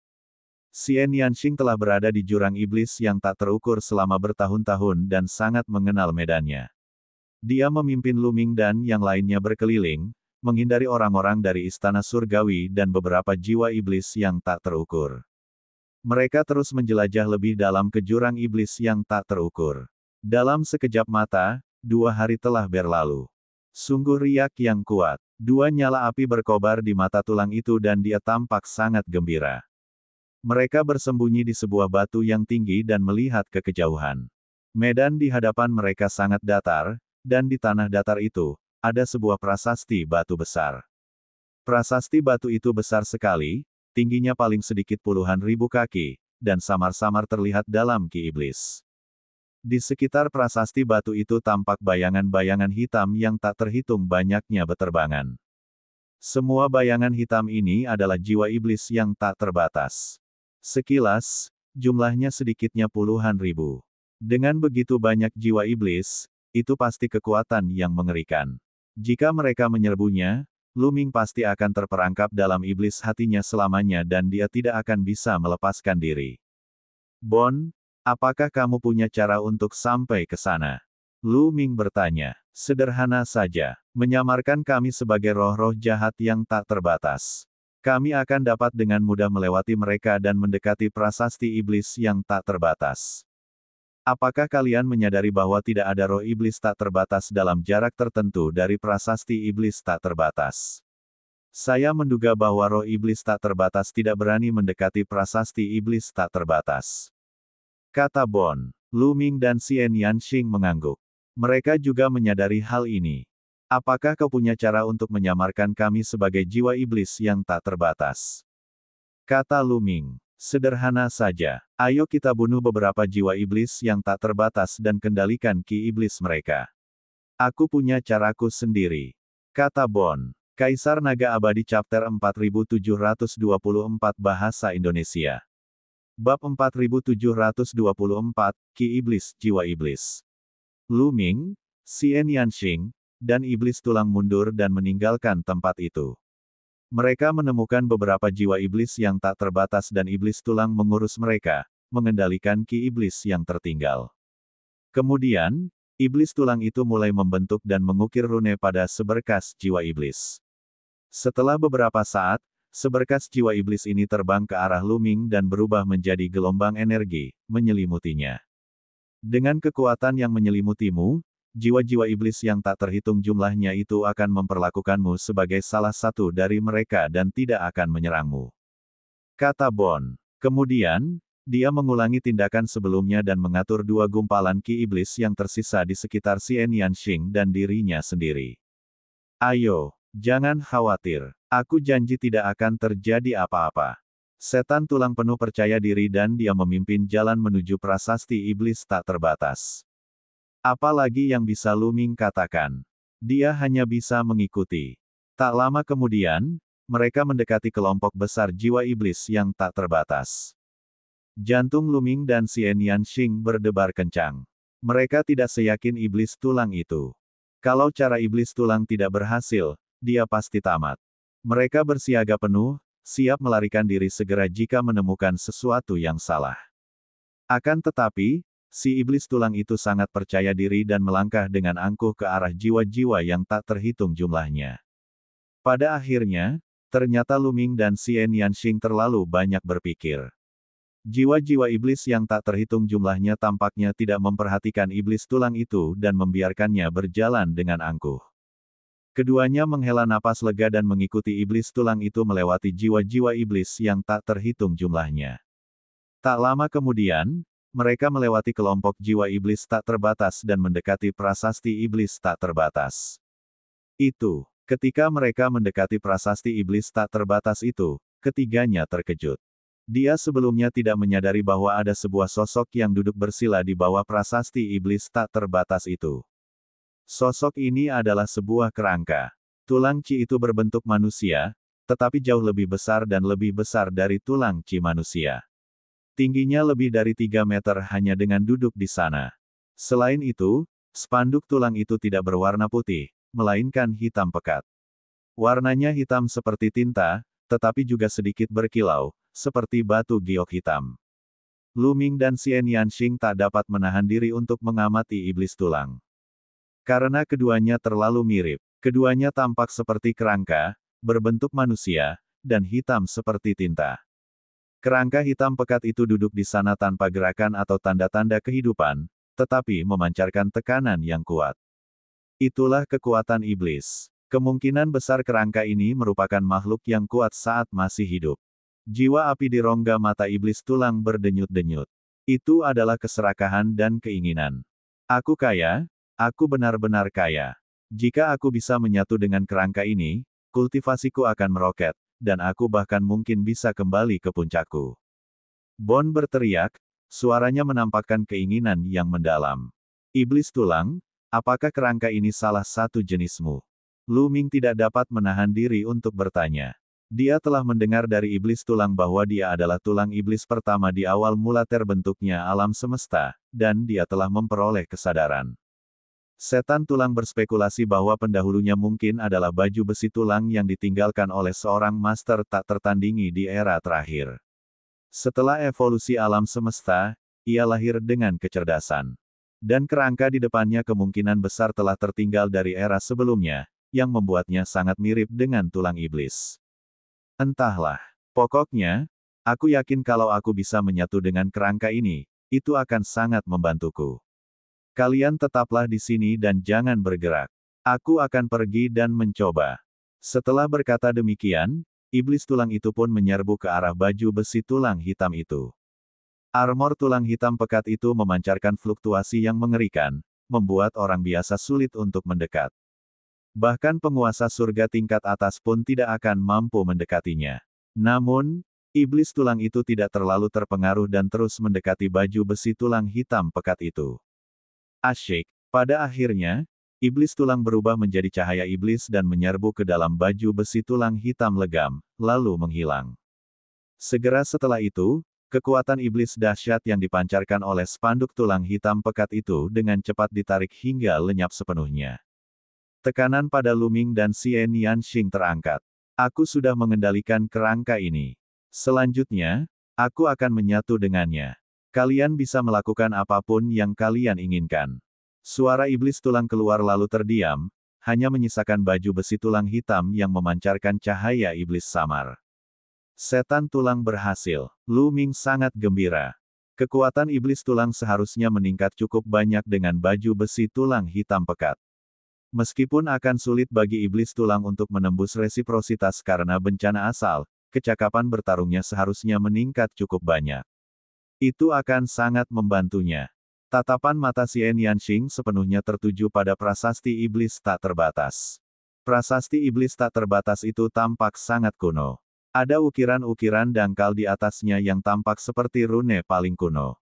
Xian Yanxing telah berada di jurang iblis yang tak terukur selama bertahun-tahun dan sangat mengenal medannya. Dia memimpin Lu Ming dan yang lainnya berkeliling, menghindari orang-orang dari istana surgawi dan beberapa jiwa iblis yang tak terukur. Mereka terus menjelajah lebih dalam ke jurang iblis yang tak terukur. Dalam sekejap mata, 2 hari telah berlalu. Sungguh riak yang kuat. 2 nyala api berkobar di mata tulang itu dan dia tampak sangat gembira. Mereka bersembunyi di sebuah batu yang tinggi dan melihat ke kejauhan. Medan di hadapan mereka sangat datar, dan di tanah datar itu, ada sebuah prasasti batu besar. Prasasti batu itu besar sekali, tingginya paling sedikit puluhan ribu kaki, dan samar-samar terlihat dalam ki iblis. Di sekitar prasasti batu itu tampak bayangan-bayangan hitam yang tak terhitung banyaknya beterbangan. Semua bayangan hitam ini adalah jiwa iblis yang tak terbatas. Sekilas, jumlahnya sedikitnya puluhan ribu. Dengan begitu banyak jiwa iblis, itu pasti kekuatan yang mengerikan. Jika mereka menyerbunya, Lu Ming pasti akan terperangkap dalam iblis hatinya selamanya dan dia tidak akan bisa melepaskan diri. Bon, apakah kamu punya cara untuk sampai ke sana? Lu Ming bertanya. Sederhana saja, menyamarkan kami sebagai roh-roh jahat yang tak terbatas. Kami akan dapat dengan mudah melewati mereka dan mendekati prasasti iblis yang tak terbatas. Apakah kalian menyadari bahwa tidak ada roh iblis tak terbatas dalam jarak tertentu dari prasasti iblis tak terbatas? Saya menduga bahwa roh iblis tak terbatas tidak berani mendekati prasasti iblis tak terbatas. Kata Bon. Lu Ming dan Xian Yanxing mengangguk. Mereka juga menyadari hal ini. Apakah kau punya cara untuk menyamarkan kami sebagai jiwa iblis yang tak terbatas? Kata Lu Ming. Sederhana saja. Ayo kita bunuh beberapa jiwa iblis yang tak terbatas dan kendalikan ki iblis mereka. Aku punya caraku sendiri. Kata Bon. Kaisar Naga Abadi Chapter 4724 Bahasa Indonesia. Bab 4724, Ki Iblis, Jiwa Iblis. Lu Ming, Xian Yanxing, dan Iblis Tulang mundur dan meninggalkan tempat itu. Mereka menemukan beberapa jiwa iblis yang tak terbatas dan Iblis Tulang mengurus mereka, mengendalikan Ki Iblis yang tertinggal. Kemudian, Iblis Tulang itu mulai membentuk dan mengukir rune pada seberkas jiwa iblis. Setelah beberapa saat, seberkas jiwa iblis ini terbang ke arah Lu Ming dan berubah menjadi gelombang energi, menyelimutinya. Dengan kekuatan yang menyelimutimu, jiwa-jiwa iblis yang tak terhitung jumlahnya itu akan memperlakukanmu sebagai salah satu dari mereka dan tidak akan menyerangmu. Kata Bon. Kemudian, dia mengulangi tindakan sebelumnya dan mengatur 2 gumpalan ki iblis yang tersisa di sekitar Xian Yanxing dan dirinya sendiri. Ayo, jangan khawatir. Aku janji tidak akan terjadi apa-apa. Setan tulang penuh percaya diri dan dia memimpin jalan menuju prasasti iblis tak terbatas. Apalagi yang bisa Lu Ming katakan? Dia hanya bisa mengikuti. Tak lama kemudian, mereka mendekati kelompok besar jiwa iblis yang tak terbatas. Jantung Luming dan Xian Yanxing berdebar kencang. Mereka tidak seyakin iblis tulang itu. Kalau cara iblis tulang tidak berhasil, dia pasti tamat. Mereka bersiaga penuh, siap melarikan diri segera jika menemukan sesuatu yang salah. Akan tetapi, si iblis tulang itu sangat percaya diri dan melangkah dengan angkuh ke arah jiwa-jiwa yang tak terhitung jumlahnya. Pada akhirnya, ternyata Luming dan Xian Yanxing terlalu banyak berpikir. Jiwa-jiwa iblis yang tak terhitung jumlahnya tampaknya tidak memperhatikan iblis tulang itu dan membiarkannya berjalan dengan angkuh. Keduanya menghela napas lega dan mengikuti iblis tulang itu melewati jiwa-jiwa iblis yang tak terhitung jumlahnya. Tak lama kemudian, mereka melewati kelompok jiwa iblis tak terbatas dan mendekati prasasti iblis tak terbatas. Ketika mereka mendekati prasasti iblis tak terbatas itu, ketiganya terkejut. Dia sebelumnya tidak menyadari bahwa ada sebuah sosok yang duduk bersila di bawah prasasti iblis tak terbatas itu. Sosok ini adalah sebuah kerangka. Tulang Qi itu berbentuk manusia, tetapi jauh lebih besar dan lebih besar dari tulang Qi manusia. Tingginya lebih dari 3 meter hanya dengan duduk di sana. Selain itu, spanduk tulang itu tidak berwarna putih, melainkan hitam pekat. Warnanya hitam seperti tinta, tetapi juga sedikit berkilau, seperti batu giok hitam. Luming dan Xian Yanxing tak dapat menahan diri untuk mengamati iblis tulang. Karena keduanya terlalu mirip, keduanya tampak seperti kerangka, berbentuk manusia, dan hitam seperti tinta. Kerangka hitam pekat itu duduk di sana tanpa gerakan atau tanda-tanda kehidupan, tetapi memancarkan tekanan yang kuat. Itulah kekuatan iblis. Kemungkinan besar kerangka ini merupakan makhluk yang kuat saat masih hidup. Jiwa api di rongga mata iblis tulang berdenyut-denyut. Itu adalah keserakahan dan keinginan. Aku kaya, aku benar-benar kaya. Jika aku bisa menyatu dengan kerangka ini, kultivasiku akan meroket, dan aku bahkan mungkin bisa kembali ke puncakku. Bon berteriak, suaranya menampakkan keinginan yang mendalam. Iblis tulang, apakah kerangka ini salah satu jenismu? Luming tidak dapat menahan diri untuk bertanya. Dia telah mendengar dari iblis tulang bahwa dia adalah tulang iblis pertama di awal mula terbentuknya alam semesta, dan dia telah memperoleh kesadaran. Setan tulang berspekulasi bahwa pendahulunya mungkin adalah baju besi tulang yang ditinggalkan oleh seorang master tak tertandingi di era terakhir. Setelah evolusi alam semesta, ia lahir dengan kecerdasan. Dan kerangka di depannya kemungkinan besar telah tertinggal dari era sebelumnya, yang membuatnya sangat mirip dengan tulang iblis. Entahlah. Pokoknya, aku yakin kalau aku bisa menyatu dengan kerangka ini, itu akan sangat membantuku. Kalian tetaplah di sini dan jangan bergerak. Aku akan pergi dan mencoba. Setelah berkata demikian, iblis tulang itu pun menyerbu ke arah baju besi tulang hitam itu. Armor tulang hitam pekat itu memancarkan fluktuasi yang mengerikan, membuat orang biasa sulit untuk mendekat. Bahkan penguasa surga tingkat atas pun tidak akan mampu mendekatinya. Namun, iblis tulang itu tidak terlalu terpengaruh dan terus mendekati baju besi tulang hitam pekat itu. Asyik. Pada akhirnya, iblis tulang berubah menjadi cahaya iblis dan menyerbu ke dalam baju besi tulang hitam legam, lalu menghilang. Segera setelah itu, kekuatan iblis dahsyat yang dipancarkan oleh spanduk tulang hitam pekat itu dengan cepat ditarik hingga lenyap sepenuhnya. Tekanan pada Luming dan Xian Yanxing terangkat. Aku sudah mengendalikan kerangka ini. Selanjutnya, aku akan menyatu dengannya. Kalian bisa melakukan apapun yang kalian inginkan. Suara iblis tulang keluar lalu terdiam, hanya menyisakan baju besi tulang hitam yang memancarkan cahaya iblis samar. Setan tulang berhasil. Luming sangat gembira. Kekuatan iblis tulang seharusnya meningkat cukup banyak dengan baju besi tulang hitam pekat. Meskipun akan sulit bagi iblis tulang untuk menembus resiprositas karena bencana asal, kecakapan bertarungnya seharusnya meningkat cukup banyak. Itu akan sangat membantunya. Tatapan mata Xian Yanxing sepenuhnya tertuju pada prasasti iblis tak terbatas. Prasasti iblis tak terbatas itu tampak sangat kuno. Ada ukiran-ukiran dangkal di atasnya yang tampak seperti rune paling kuno.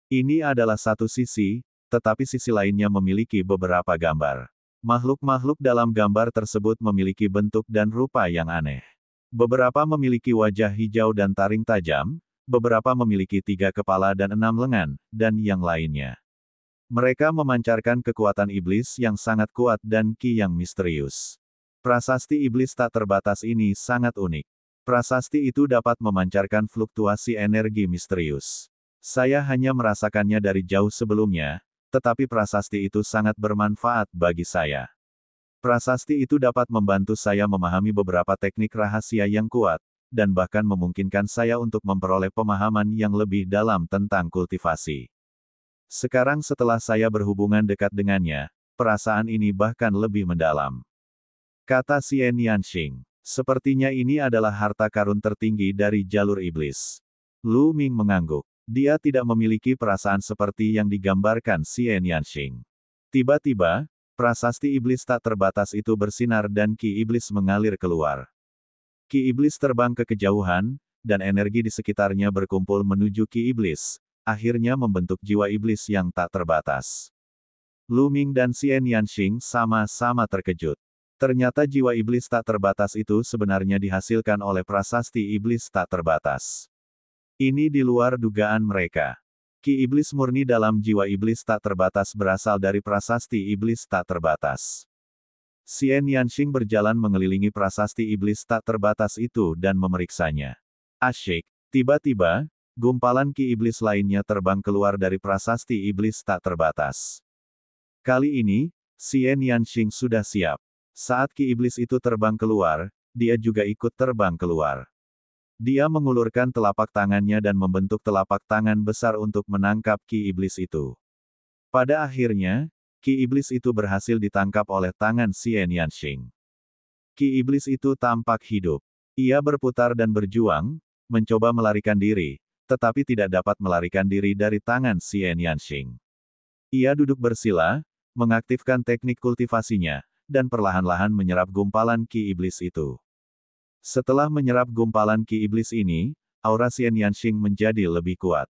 Ini adalah satu sisi, tetapi sisi lainnya memiliki beberapa gambar. Makhluk-makhluk dalam gambar tersebut memiliki bentuk dan rupa yang aneh. Beberapa memiliki wajah hijau dan taring tajam, beberapa memiliki 3 kepala dan 6 lengan, dan yang lainnya. Mereka memancarkan kekuatan iblis yang sangat kuat dan ki yang misterius. Prasasti iblis tak terbatas ini sangat unik. Prasasti itu dapat memancarkan fluktuasi energi misterius. Saya hanya merasakannya dari jauh sebelumnya, tetapi prasasti itu sangat bermanfaat bagi saya. Prasasti itu dapat membantu saya memahami beberapa teknik rahasia yang kuat, dan bahkan memungkinkan saya untuk memperoleh pemahaman yang lebih dalam tentang kultivasi. Sekarang setelah saya berhubungan dekat dengannya, perasaan ini bahkan lebih mendalam. Kata Xian Yanxing. Sepertinya ini adalah harta karun tertinggi dari jalur iblis. Lu Ming mengangguk. Dia tidak memiliki perasaan seperti yang digambarkan Xian Yanxing. Tiba-tiba, prasasti iblis tak terbatas itu bersinar dan ki iblis mengalir keluar. Ki iblis terbang ke kejauhan, dan energi di sekitarnya berkumpul menuju ki iblis, akhirnya membentuk jiwa iblis yang tak terbatas. Lu Ming dan Xian Yanxing sama-sama terkejut. Ternyata jiwa iblis tak terbatas itu sebenarnya dihasilkan oleh prasasti iblis tak terbatas. Ini di luar dugaan mereka. Ki iblis murni dalam jiwa iblis tak terbatas berasal dari prasasti iblis tak terbatas. Xian Yanxing berjalan mengelilingi prasasti iblis tak terbatas itu dan memeriksanya. Asyik. Tiba-tiba, gumpalan ki iblis lainnya terbang keluar dari prasasti iblis tak terbatas. Kali ini, Xian Yanxing sudah siap. Saat ki iblis itu terbang keluar, dia juga ikut terbang keluar. Dia mengulurkan telapak tangannya dan membentuk telapak tangan besar untuk menangkap ki iblis itu. Pada akhirnya, ki iblis itu berhasil ditangkap oleh tangan Xian Yanxing. Ki iblis itu tampak hidup. Ia berputar dan berjuang, mencoba melarikan diri, tetapi tidak dapat melarikan diri dari tangan Xian Yanxing. Ia duduk bersila, mengaktifkan teknik kultivasinya, dan perlahan-lahan menyerap gumpalan ki iblis itu. Setelah menyerap gumpalan ki iblis ini, aura Xian Yanxing menjadi lebih kuat.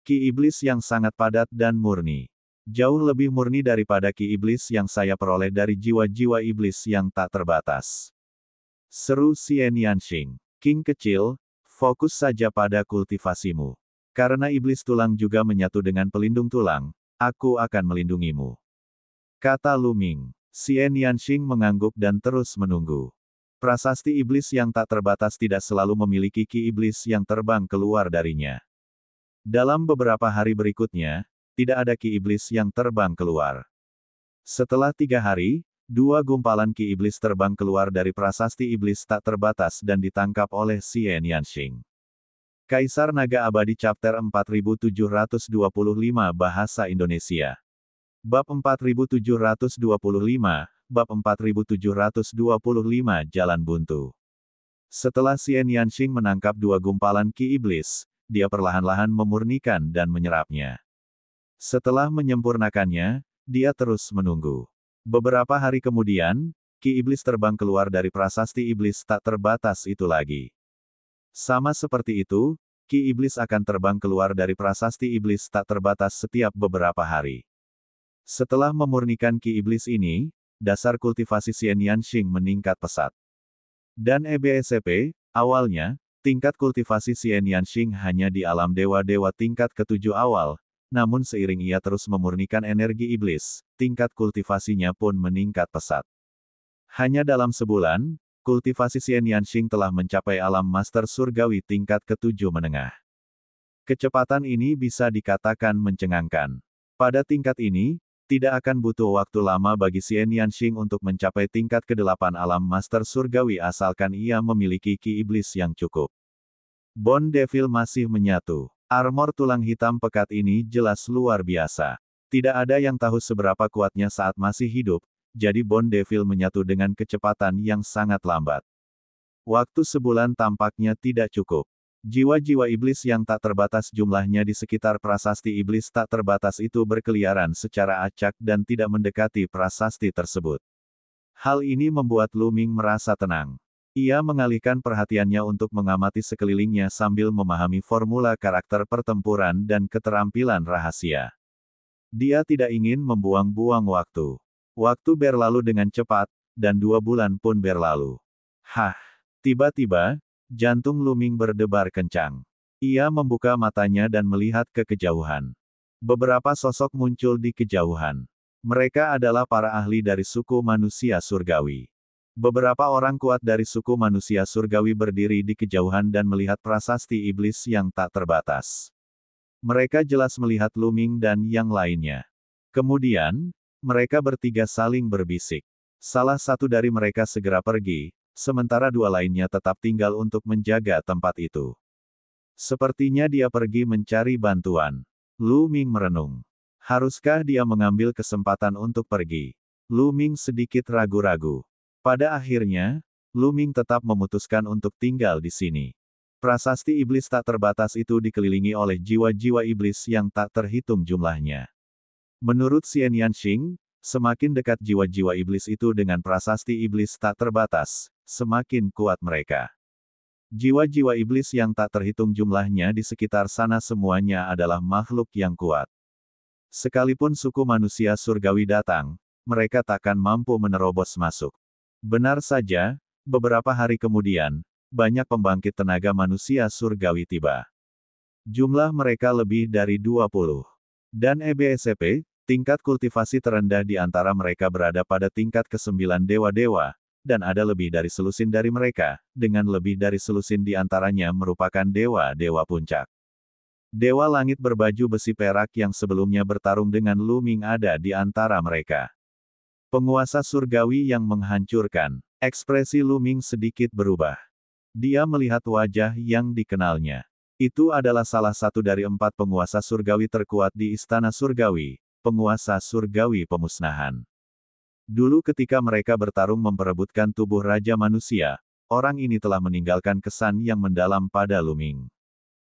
Ki iblis yang sangat padat dan murni. Jauh lebih murni daripada ki iblis yang saya peroleh dari jiwa-jiwa iblis yang tak terbatas. Seru Xian Yanxing. King kecil, fokus saja pada kultivasimu. Karena iblis tulang juga menyatu dengan pelindung tulang, aku akan melindungimu. Kata Lu Ming. Xian Yanxing mengangguk dan terus menunggu. Prasasti iblis yang tak terbatas tidak selalu memiliki ki iblis yang terbang keluar darinya. Dalam beberapa hari berikutnya, tidak ada ki iblis yang terbang keluar. Setelah 3 hari, 2 gumpalan ki iblis terbang keluar dari prasasti iblis tak terbatas dan ditangkap oleh Xian Yanxing. Kaisar Naga Abadi Chapter 4725 Bahasa Indonesia. Bab 4725, Bab 4725 Jalan Buntu. Setelah Xian Yanxing menangkap 2 gumpalan ki iblis, dia perlahan-lahan memurnikan dan menyerapnya. Setelah menyempurnakannya, dia terus menunggu. Beberapa hari kemudian, ki iblis terbang keluar dari prasasti iblis tak terbatas itu lagi. Sama seperti itu, ki iblis akan terbang keluar dari prasasti iblis tak terbatas setiap beberapa hari. Setelah memurnikan ki iblis ini, dasar kultivasi Xian Yanxing meningkat pesat. Dan EBSCP, awalnya, tingkat kultivasi Xian Yanxing hanya di alam dewa-dewa tingkat ke-7 awal, namun seiring ia terus memurnikan energi iblis, tingkat kultivasinya pun meningkat pesat. Hanya dalam sebulan, kultivasi Xian Yanxing telah mencapai alam master surgawi tingkat ke-7 menengah. Kecepatan ini bisa dikatakan mencengangkan. Pada tingkat ini, tidak akan butuh waktu lama bagi Xian Yanxing untuk mencapai tingkat ke-8 alam master surgawi asalkan ia memiliki ki iblis yang cukup. Bone Devil masih menyatu. Armor tulang hitam pekat ini jelas luar biasa. Tidak ada yang tahu seberapa kuatnya saat masih hidup, jadi Bone Devil menyatu dengan kecepatan yang sangat lambat. Waktu sebulan tampaknya tidak cukup. Jiwa-jiwa iblis yang tak terbatas jumlahnya di sekitar prasasti iblis tak terbatas itu berkeliaran secara acak dan tidak mendekati prasasti tersebut. Hal ini membuat Lu Ming merasa tenang. Ia mengalihkan perhatiannya untuk mengamati sekelilingnya sambil memahami formula karakter pertempuran dan keterampilan rahasia. Dia tidak ingin membuang-buang waktu. Waktu berlalu dengan cepat, dan 2 bulan pun berlalu. Hah! Tiba-tiba, jantung Luming berdebar kencang. Ia membuka matanya dan melihat ke kejauhan. Beberapa sosok muncul di kejauhan. Mereka adalah para ahli dari suku manusia surgawi. Beberapa orang kuat dari suku manusia surgawi berdiri di kejauhan dan melihat prasasti iblis yang tak terbatas. Mereka jelas melihat Luming dan yang lainnya. Kemudian, mereka bertiga saling berbisik. Salah satu dari mereka segera pergi, sementara dua lainnya tetap tinggal untuk menjaga tempat itu. Sepertinya dia pergi mencari bantuan. Luming merenung. Haruskah dia mengambil kesempatan untuk pergi? Luming sedikit ragu-ragu. Pada akhirnya, Luming tetap memutuskan untuk tinggal di sini. Prasasti iblis tak terbatas itu dikelilingi oleh jiwa-jiwa iblis yang tak terhitung jumlahnya. Menurut Xian Yanxing, semakin dekat jiwa-jiwa iblis itu dengan prasasti iblis tak terbatas, semakin kuat mereka. Jiwa-jiwa iblis yang tak terhitung jumlahnya di sekitar sana semuanya adalah makhluk yang kuat. Sekalipun suku manusia surgawi datang, mereka takkan mampu menerobos masuk. Benar saja, beberapa hari kemudian, banyak pembangkit tenaga manusia surgawi tiba. Jumlah mereka lebih dari 20. Dan EBSCP, tingkat kultivasi terendah di antara mereka berada pada tingkat ke-9 dewa-dewa, dan ada lebih dari selusin dari mereka, dengan lebih dari selusin di antaranya merupakan dewa-dewa puncak. Dewa langit berbaju besi perak yang sebelumnya bertarung dengan Luming ada di antara mereka. Penguasa surgawi yang menghancurkan. Ekspresi Luming sedikit berubah. Dia melihat wajah yang dikenalnya. Itu adalah salah satu dari 4 penguasa surgawi terkuat di Istana Surgawi, penguasa surgawi pemusnahan. Dulu ketika mereka bertarung memperebutkan tubuh Raja Manusia, orang ini telah meninggalkan kesan yang mendalam pada Luming.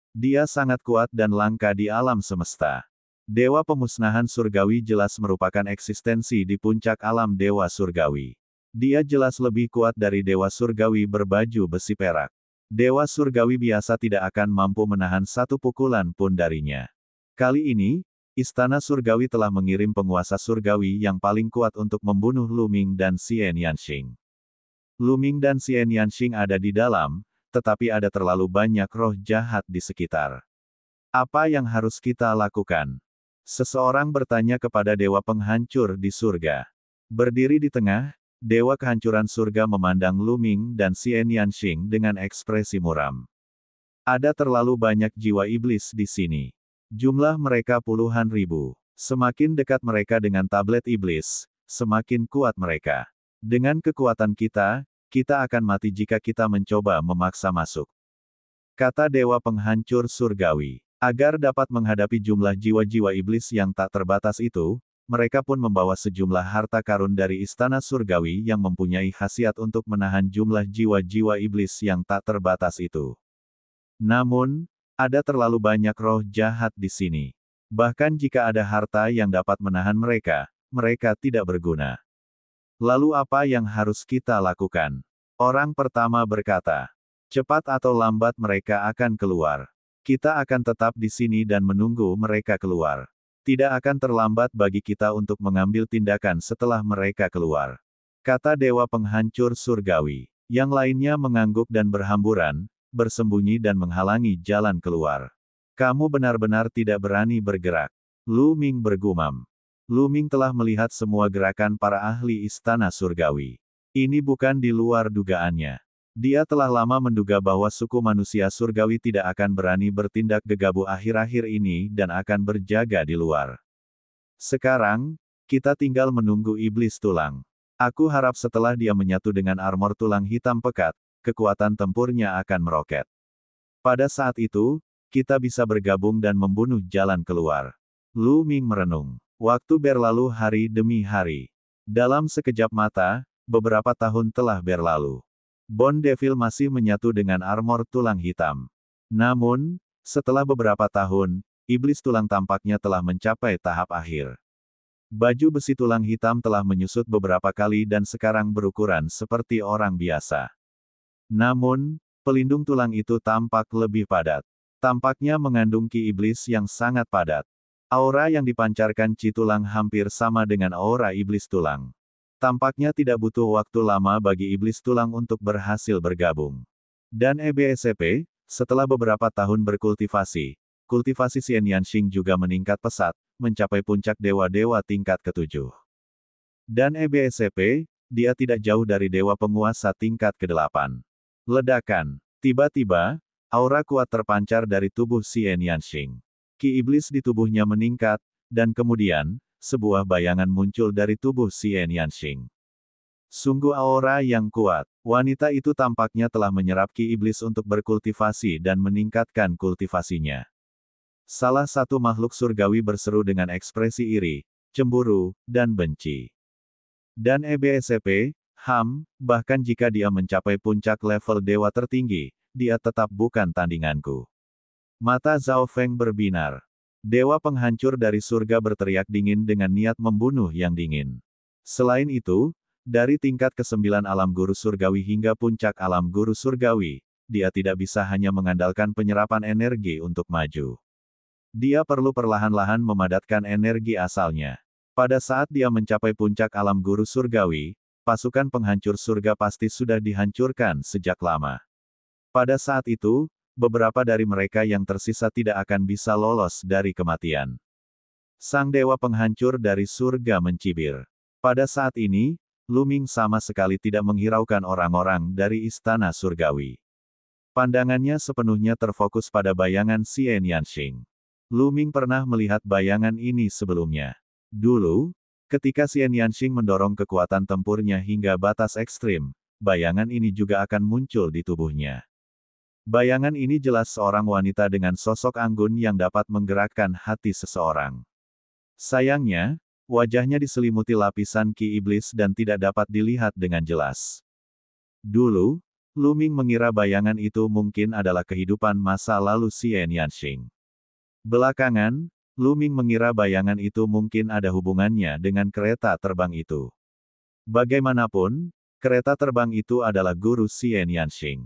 Dia sangat kuat dan langka di alam semesta. Dewa pemusnahan surgawi jelas merupakan eksistensi di puncak alam dewa surgawi. Dia jelas lebih kuat dari dewa surgawi berbaju besi perak. Dewa surgawi biasa tidak akan mampu menahan satu pukulan pun darinya. Kali ini, Istana Surgawi telah mengirim penguasa surgawi yang paling kuat untuk membunuh Luming dan Xian Yanxing. Luming dan Xian Yanxing ada di dalam, tetapi ada terlalu banyak roh jahat di sekitar. Apa yang harus kita lakukan? Seseorang bertanya kepada dewa penghancur di surga. Berdiri di tengah, dewa kehancuran surga memandang Luming dan Xian Yanxing dengan ekspresi muram. Ada terlalu banyak jiwa iblis di sini. Jumlah mereka puluhan ribu. Semakin dekat mereka dengan tablet iblis, semakin kuat mereka. Dengan kekuatan kita, kita akan mati jika kita mencoba memaksa masuk. Kata dewa penghancur surgawi. Agar dapat menghadapi jumlah jiwa-jiwa iblis yang tak terbatas itu, mereka pun membawa sejumlah harta karun dari Istana Surgawi yang mempunyai khasiat untuk menahan jumlah jiwa-jiwa iblis yang tak terbatas itu. Namun, ada terlalu banyak roh jahat di sini. Bahkan jika ada harta yang dapat menahan mereka, mereka tidak berguna. Lalu apa yang harus kita lakukan? Orang pertama berkata, cepat atau lambat mereka akan keluar. Kita akan tetap di sini dan menunggu mereka keluar. Tidak akan terlambat bagi kita untuk mengambil tindakan setelah mereka keluar. Kata dewa penghancur surgawi. Yang lainnya mengangguk dan berhamburan, bersembunyi dan menghalangi jalan keluar. Kamu benar-benar tidak berani bergerak. Luming bergumam. Luming telah melihat semua gerakan para ahli Istana Surgawi. Ini bukan di luar dugaannya. Dia telah lama menduga bahwa suku manusia surgawi tidak akan berani bertindak gegabah akhir-akhir ini dan akan berjaga di luar. Sekarang, kita tinggal menunggu iblis tulang. Aku harap setelah dia menyatu dengan armor tulang hitam pekat, kekuatan tempurnya akan meroket. Pada saat itu, kita bisa bergabung dan membunuh jalan keluar. Luming merenung. Waktu berlalu hari demi hari. Dalam sekejap mata, beberapa tahun telah berlalu. Bone Devil masih menyatu dengan armor tulang hitam. Namun, setelah beberapa tahun, iblis tulang tampaknya telah mencapai tahap akhir. Baju besi tulang hitam telah menyusut beberapa kali dan sekarang berukuran seperti orang biasa. Namun, pelindung tulang itu tampak lebih padat. Tampaknya mengandung ki iblis yang sangat padat. Aura yang dipancarkan Chi tulang hampir sama dengan aura iblis tulang. Tampaknya tidak butuh waktu lama bagi iblis tulang untuk berhasil bergabung. Dan EBSCP, setelah beberapa tahun berkultivasi, kultivasi Xian Yanxing juga meningkat pesat, mencapai puncak dewa-dewa tingkat ketujuh. Dan EBSCP, dia tidak jauh dari dewa penguasa tingkat ke-8. Ledakan. Tiba-tiba, aura kuat terpancar dari tubuh Xian Yanxing. Ki iblis di tubuhnya meningkat, dan kemudian, sebuah bayangan muncul dari tubuh Xian Yanxing. Sungguh aura yang kuat. Wanita itu tampaknya telah menyerap ki iblis untuk berkultivasi dan meningkatkan kultivasinya. Salah satu makhluk surgawi berseru dengan ekspresi iri, cemburu, dan benci. Dan EBSCP, bahkan jika dia mencapai puncak level dewa tertinggi, dia tetap bukan tandinganku. Mata Zhao Feng berbinar. Dewa penghancur dari surga berteriak dingin dengan niat membunuh yang dingin. Selain itu, dari tingkat ke-9 alam guru surgawi hingga puncak alam guru surgawi, dia tidak bisa hanya mengandalkan penyerapan energi untuk maju. Dia perlu perlahan-lahan memadatkan energi asalnya. Pada saat dia mencapai puncak alam guru surgawi, pasukan penghancur surga pasti sudah dihancurkan sejak lama. Pada saat itu, beberapa dari mereka yang tersisa tidak akan bisa lolos dari kematian. Sang dewa penghancur dari surga mencibir. Pada saat ini, Lu Ming sama sekali tidak menghiraukan orang-orang dari istana surgawi. Pandangannya sepenuhnya terfokus pada bayangan Xian Yanxing. Lu Ming pernah melihat bayangan ini sebelumnya. Dulu, ketika Xian Yanxing mendorong kekuatan tempurnya hingga batas ekstrim, bayangan ini juga akan muncul di tubuhnya. Bayangan ini jelas seorang wanita dengan sosok anggun yang dapat menggerakkan hati seseorang. Sayangnya, wajahnya diselimuti lapisan ki iblis dan tidak dapat dilihat dengan jelas. Dulu, Lu Ming mengira bayangan itu mungkin adalah kehidupan masa lalu Xian Yanxing. Belakangan, Lu Ming mengira bayangan itu mungkin ada hubungannya dengan kereta terbang itu. Bagaimanapun, kereta terbang itu adalah guru Xian Yanxing.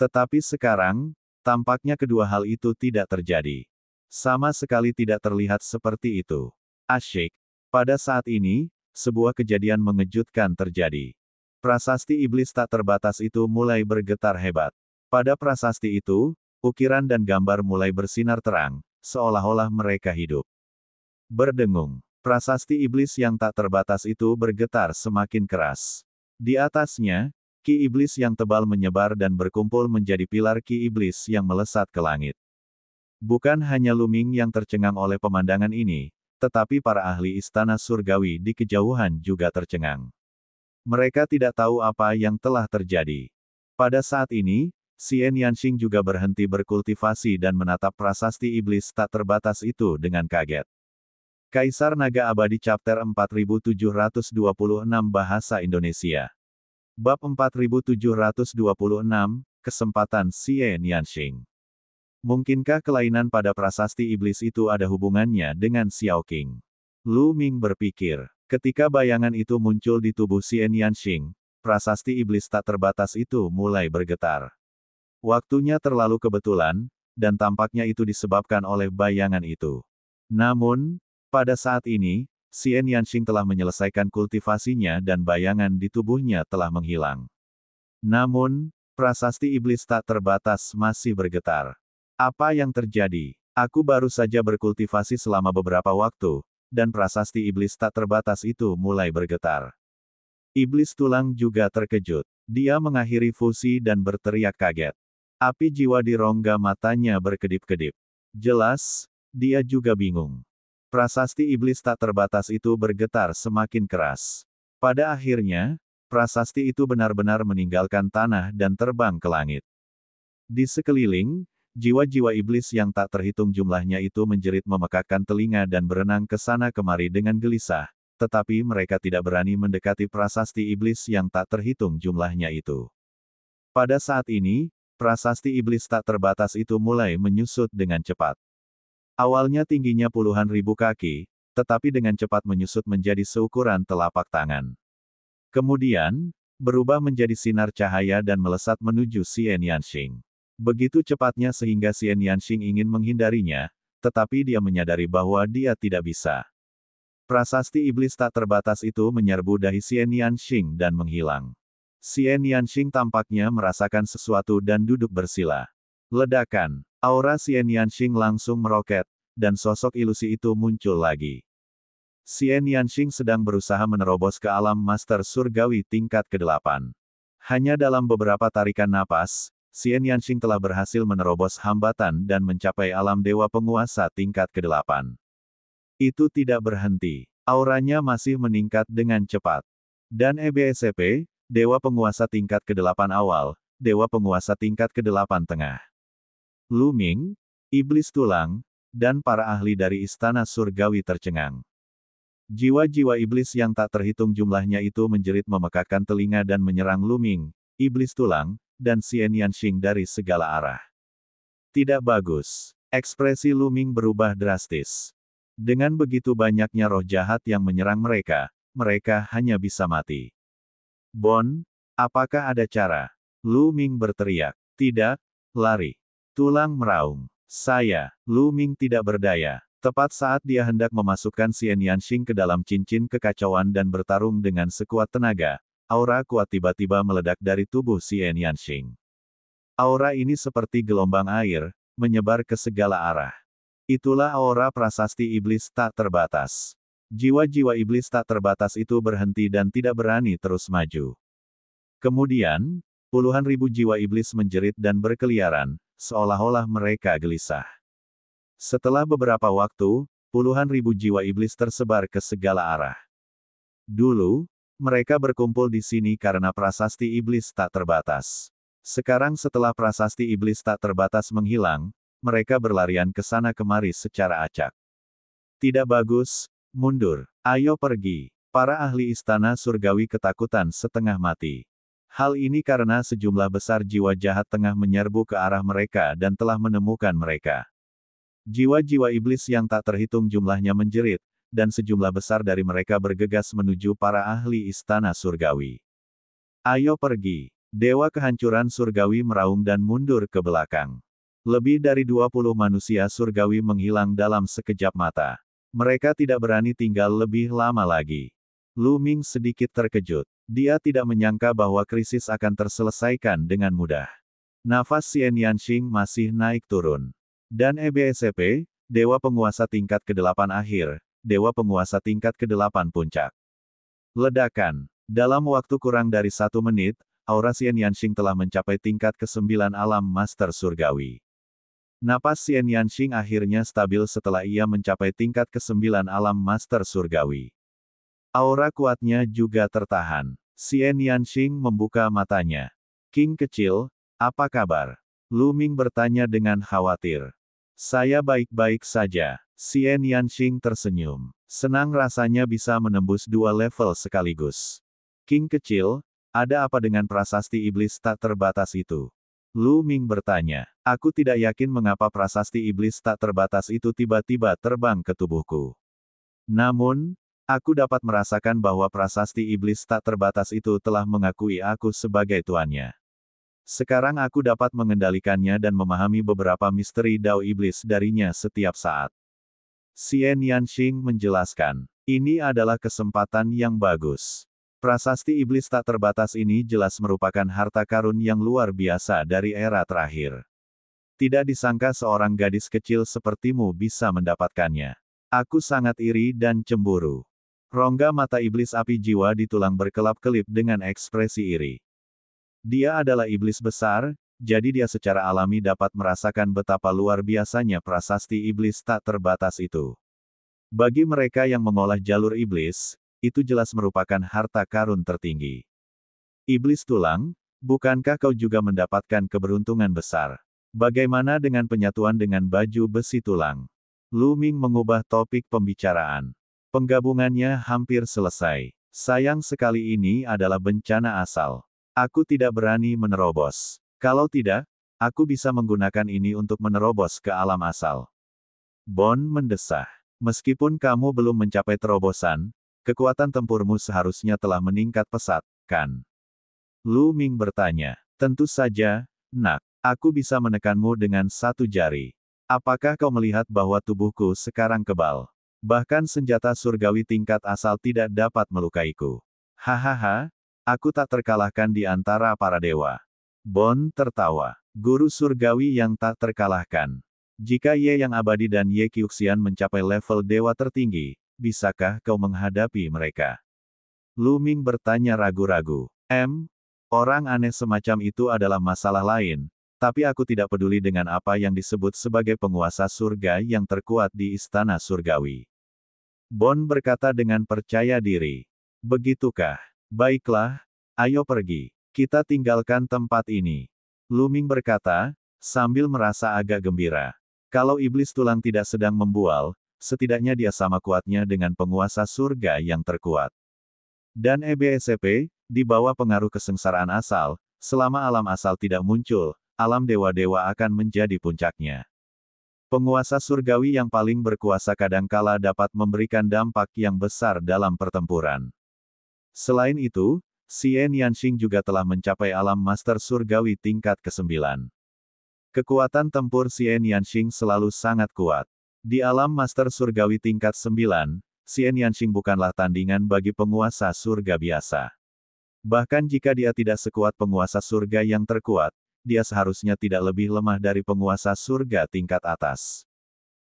Tetapi sekarang, tampaknya kedua hal itu tidak terjadi. Sama sekali tidak terlihat seperti itu. Asyik. Pada saat ini, sebuah kejadian mengejutkan terjadi. Prasasti iblis tak terbatas itu mulai bergetar hebat. Pada prasasti itu, ukiran dan gambar mulai bersinar terang, seolah-olah mereka hidup. Berdengung. Prasasti iblis yang tak terbatas itu bergetar semakin keras. Di atasnya, ki iblis yang tebal menyebar dan berkumpul menjadi pilar ki iblis yang melesat ke langit. Bukan hanya Lu Ming yang tercengang oleh pemandangan ini, tetapi para ahli istana surgawi di kejauhan juga tercengang. Mereka tidak tahu apa yang telah terjadi. Pada saat ini, Xian Yanxing juga berhenti berkultivasi dan menatap prasasti iblis tak terbatas itu dengan kaget. Kaisar Naga Abadi Chapter 4726 Bahasa Indonesia. Bab 4726, Kesempatan Xian Yanxing. Mungkinkah kelainan pada prasasti iblis itu ada hubungannya dengan Xiao Qing? Lu Ming berpikir. Ketika bayangan itu muncul di tubuh Xian Yanxing, prasasti iblis tak terbatas itu mulai bergetar. Waktunya terlalu kebetulan, dan tampaknya itu disebabkan oleh bayangan itu. Namun, pada saat ini, Xian Yanxing telah menyelesaikan kultivasinya dan bayangan di tubuhnya telah menghilang. Namun, prasasti iblis tak terbatas masih bergetar. Apa yang terjadi? Aku baru saja berkultivasi selama beberapa waktu, dan prasasti iblis tak terbatas itu mulai bergetar. Iblis tulang juga terkejut. Dia mengakhiri fusi dan berteriak kaget. Api jiwa di rongga matanya berkedip-kedip. Jelas, dia juga bingung. Prasasti iblis tak terbatas itu bergetar semakin keras. Pada akhirnya, prasasti itu benar-benar meninggalkan tanah dan terbang ke langit. Di sekeliling, jiwa-jiwa iblis yang tak terhitung jumlahnya itu menjerit memekakkan telinga dan berenang ke sana kemari dengan gelisah, tetapi mereka tidak berani mendekati prasasti iblis yang tak terhitung jumlahnya itu. Pada saat ini, prasasti iblis tak terbatas itu mulai menyusut dengan cepat. Awalnya tingginya puluhan ribu kaki, tetapi dengan cepat menyusut menjadi seukuran telapak tangan. Kemudian, berubah menjadi sinar cahaya dan melesat menuju Xian Yanxing. Begitu cepatnya sehingga Xian Yanxing ingin menghindarinya, tetapi dia menyadari bahwa dia tidak bisa. Prasasti iblis tak terbatas itu menyerbu dahi Xian Yanxing dan menghilang. Xian Yanxing tampaknya merasakan sesuatu dan duduk bersila. Ledakan. Aura Xian Yanxing langsung meroket, dan sosok ilusi itu muncul lagi. Xian Yanxing sedang berusaha menerobos ke alam master surgawi tingkat ke-8. Hanya dalam beberapa tarikan napas, Xian Yanxing telah berhasil menerobos hambatan dan mencapai alam dewa penguasa tingkat ke-8. Itu tidak berhenti. Auranya masih meningkat dengan cepat. Dan EBSCP, dewa penguasa tingkat ke-8 awal, dewa penguasa tingkat ke-8 tengah. Lu Ming, iblis tulang, dan para ahli dari istana surgawi tercengang. Jiwa-jiwa iblis yang tak terhitung jumlahnya itu menjerit memekakkan telinga dan menyerang Lu Ming, iblis tulang, dan Xian Yanxing dari segala arah. Tidak bagus. Ekspresi Lu Ming berubah drastis. Dengan begitu banyaknya roh jahat yang menyerang mereka, mereka hanya bisa mati. Bon, apakah ada cara? Lu Ming berteriak. Tidak, lari. Tulang meraung. Saya, Lu Ming tidak berdaya. Tepat saat dia hendak memasukkan Xian Yanxing ke dalam cincin kekacauan dan bertarung dengan sekuat tenaga, aura kuat tiba-tiba meledak dari tubuh Xian Yanxing. Aura ini seperti gelombang air, menyebar ke segala arah. Itulah aura prasasti iblis tak terbatas. Jiwa-jiwa iblis tak terbatas itu berhenti dan tidak berani terus maju. Kemudian, puluhan ribu jiwa iblis menjerit dan berkeliaran, seolah-olah mereka gelisah. Setelah beberapa waktu, puluhan ribu jiwa iblis tersebar ke segala arah. Dulu, mereka berkumpul di sini karena prasasti iblis tak terbatas. Sekarang setelah prasasti iblis tak terbatas menghilang, mereka berlarian ke sana kemari secara acak. Tidak bagus, mundur. Ayo pergi. Para ahli istana surgawi ketakutan setengah mati. Hal ini karena sejumlah besar jiwa jahat tengah menyerbu ke arah mereka dan telah menemukan mereka. Jiwa-jiwa iblis yang tak terhitung jumlahnya menjerit, dan sejumlah besar dari mereka bergegas menuju para ahli istana surgawi. Ayo pergi. Dewa kehancuran surgawi meraung dan mundur ke belakang. Lebih dari 20 manusia surgawi menghilang dalam sekejap mata. Mereka tidak berani tinggal lebih lama lagi. Lu Ming sedikit terkejut. Dia tidak menyangka bahwa krisis akan terselesaikan dengan mudah. Nafas Xian Yanxing masih naik turun. Dan EBSCP, dewa penguasa tingkat ke-8 akhir, dewa penguasa tingkat ke-8 puncak. Ledakan. Dalam waktu kurang dari 1 menit, aura Xian Yanxing telah mencapai tingkat ke-9 alam master surgawi. Napas Xian Yanxing akhirnya stabil setelah ia mencapai tingkat ke-9 alam master surgawi. Aura kuatnya juga tertahan. Xian Yanxing membuka matanya. King kecil, apa kabar? Lu Ming bertanya dengan khawatir. Saya baik-baik saja. Xian Yanxing tersenyum. Senang rasanya bisa menembus 2 level sekaligus. King kecil, ada apa dengan prasasti iblis tak terbatas itu? Lu Ming bertanya. Aku tidak yakin mengapa prasasti iblis tak terbatas itu tiba-tiba terbang ke tubuhku. Namun, aku dapat merasakan bahwa prasasti iblis tak terbatas itu telah mengakui aku sebagai tuannya. Sekarang aku dapat mengendalikannya dan memahami beberapa misteri Dao iblis darinya setiap saat. Xian Yanxing menjelaskan. Ini adalah kesempatan yang bagus. Prasasti iblis tak terbatas ini jelas merupakan harta karun yang luar biasa dari era terakhir. Tidak disangka seorang gadis kecil sepertimu bisa mendapatkannya. Aku sangat iri dan cemburu. Rongga mata iblis api jiwa di tulang berkelap-kelip dengan ekspresi iri. Dia adalah iblis besar, jadi dia secara alami dapat merasakan betapa luar biasanya prasasti iblis tak terbatas itu. Bagi mereka yang mengolah jalur iblis, itu jelas merupakan harta karun tertinggi. Iblis tulang, bukankah kau juga mendapatkan keberuntungan besar? Bagaimana dengan penyatuan dengan baju besi tulang? Lu Ming mengubah topik pembicaraan. Penggabungannya hampir selesai. Sayang sekali ini adalah bencana asal. Aku tidak berani menerobos. Kalau tidak, aku bisa menggunakan ini untuk menerobos ke alam asal. Bon mendesah. Meskipun kamu belum mencapai terobosan, kekuatan tempurmu seharusnya telah meningkat pesat, kan? Lu Ming bertanya. Tentu saja, nak. Aku bisa menekanmu dengan 1 jari. Apakah kau melihat bahwa tubuhku sekarang kebal? Bahkan senjata surgawi tingkat asal tidak dapat melukaiku. Hahaha, aku tak terkalahkan di antara para dewa. Bond tertawa. Guru surgawi yang tak terkalahkan. Jika Ye yang abadi dan Ye Qiuxian mencapai level dewa tertinggi, bisakah kau menghadapi mereka? Lu Ming bertanya ragu-ragu. Orang aneh semacam itu adalah masalah lain, tapi aku tidak peduli dengan apa yang disebut sebagai penguasa surga yang terkuat di istana surgawi. Bond berkata dengan percaya diri. Begitukah? Baiklah, ayo pergi. Kita tinggalkan tempat ini. Lu Ming berkata, sambil merasa agak gembira. Kalau iblis tulang tidak sedang membual, setidaknya dia sama kuatnya dengan penguasa surga yang terkuat. Dan EBSCP, di bawah pengaruh kesengsaraan asal, selama alam asal tidak muncul, alam dewa-dewa akan menjadi puncaknya. Penguasa surgawi yang paling berkuasa kadangkala dapat memberikan dampak yang besar dalam pertempuran. Selain itu, Xie Nianxing juga telah mencapai alam master surgawi tingkat ke-9. Kekuatan tempur Xie Nianxing selalu sangat kuat. Di alam master surgawi tingkat 9, Xie Nianxing bukanlah tandingan bagi penguasa surga biasa. Bahkan jika dia tidak sekuat penguasa surga yang terkuat, dia seharusnya tidak lebih lemah dari penguasa surga tingkat atas.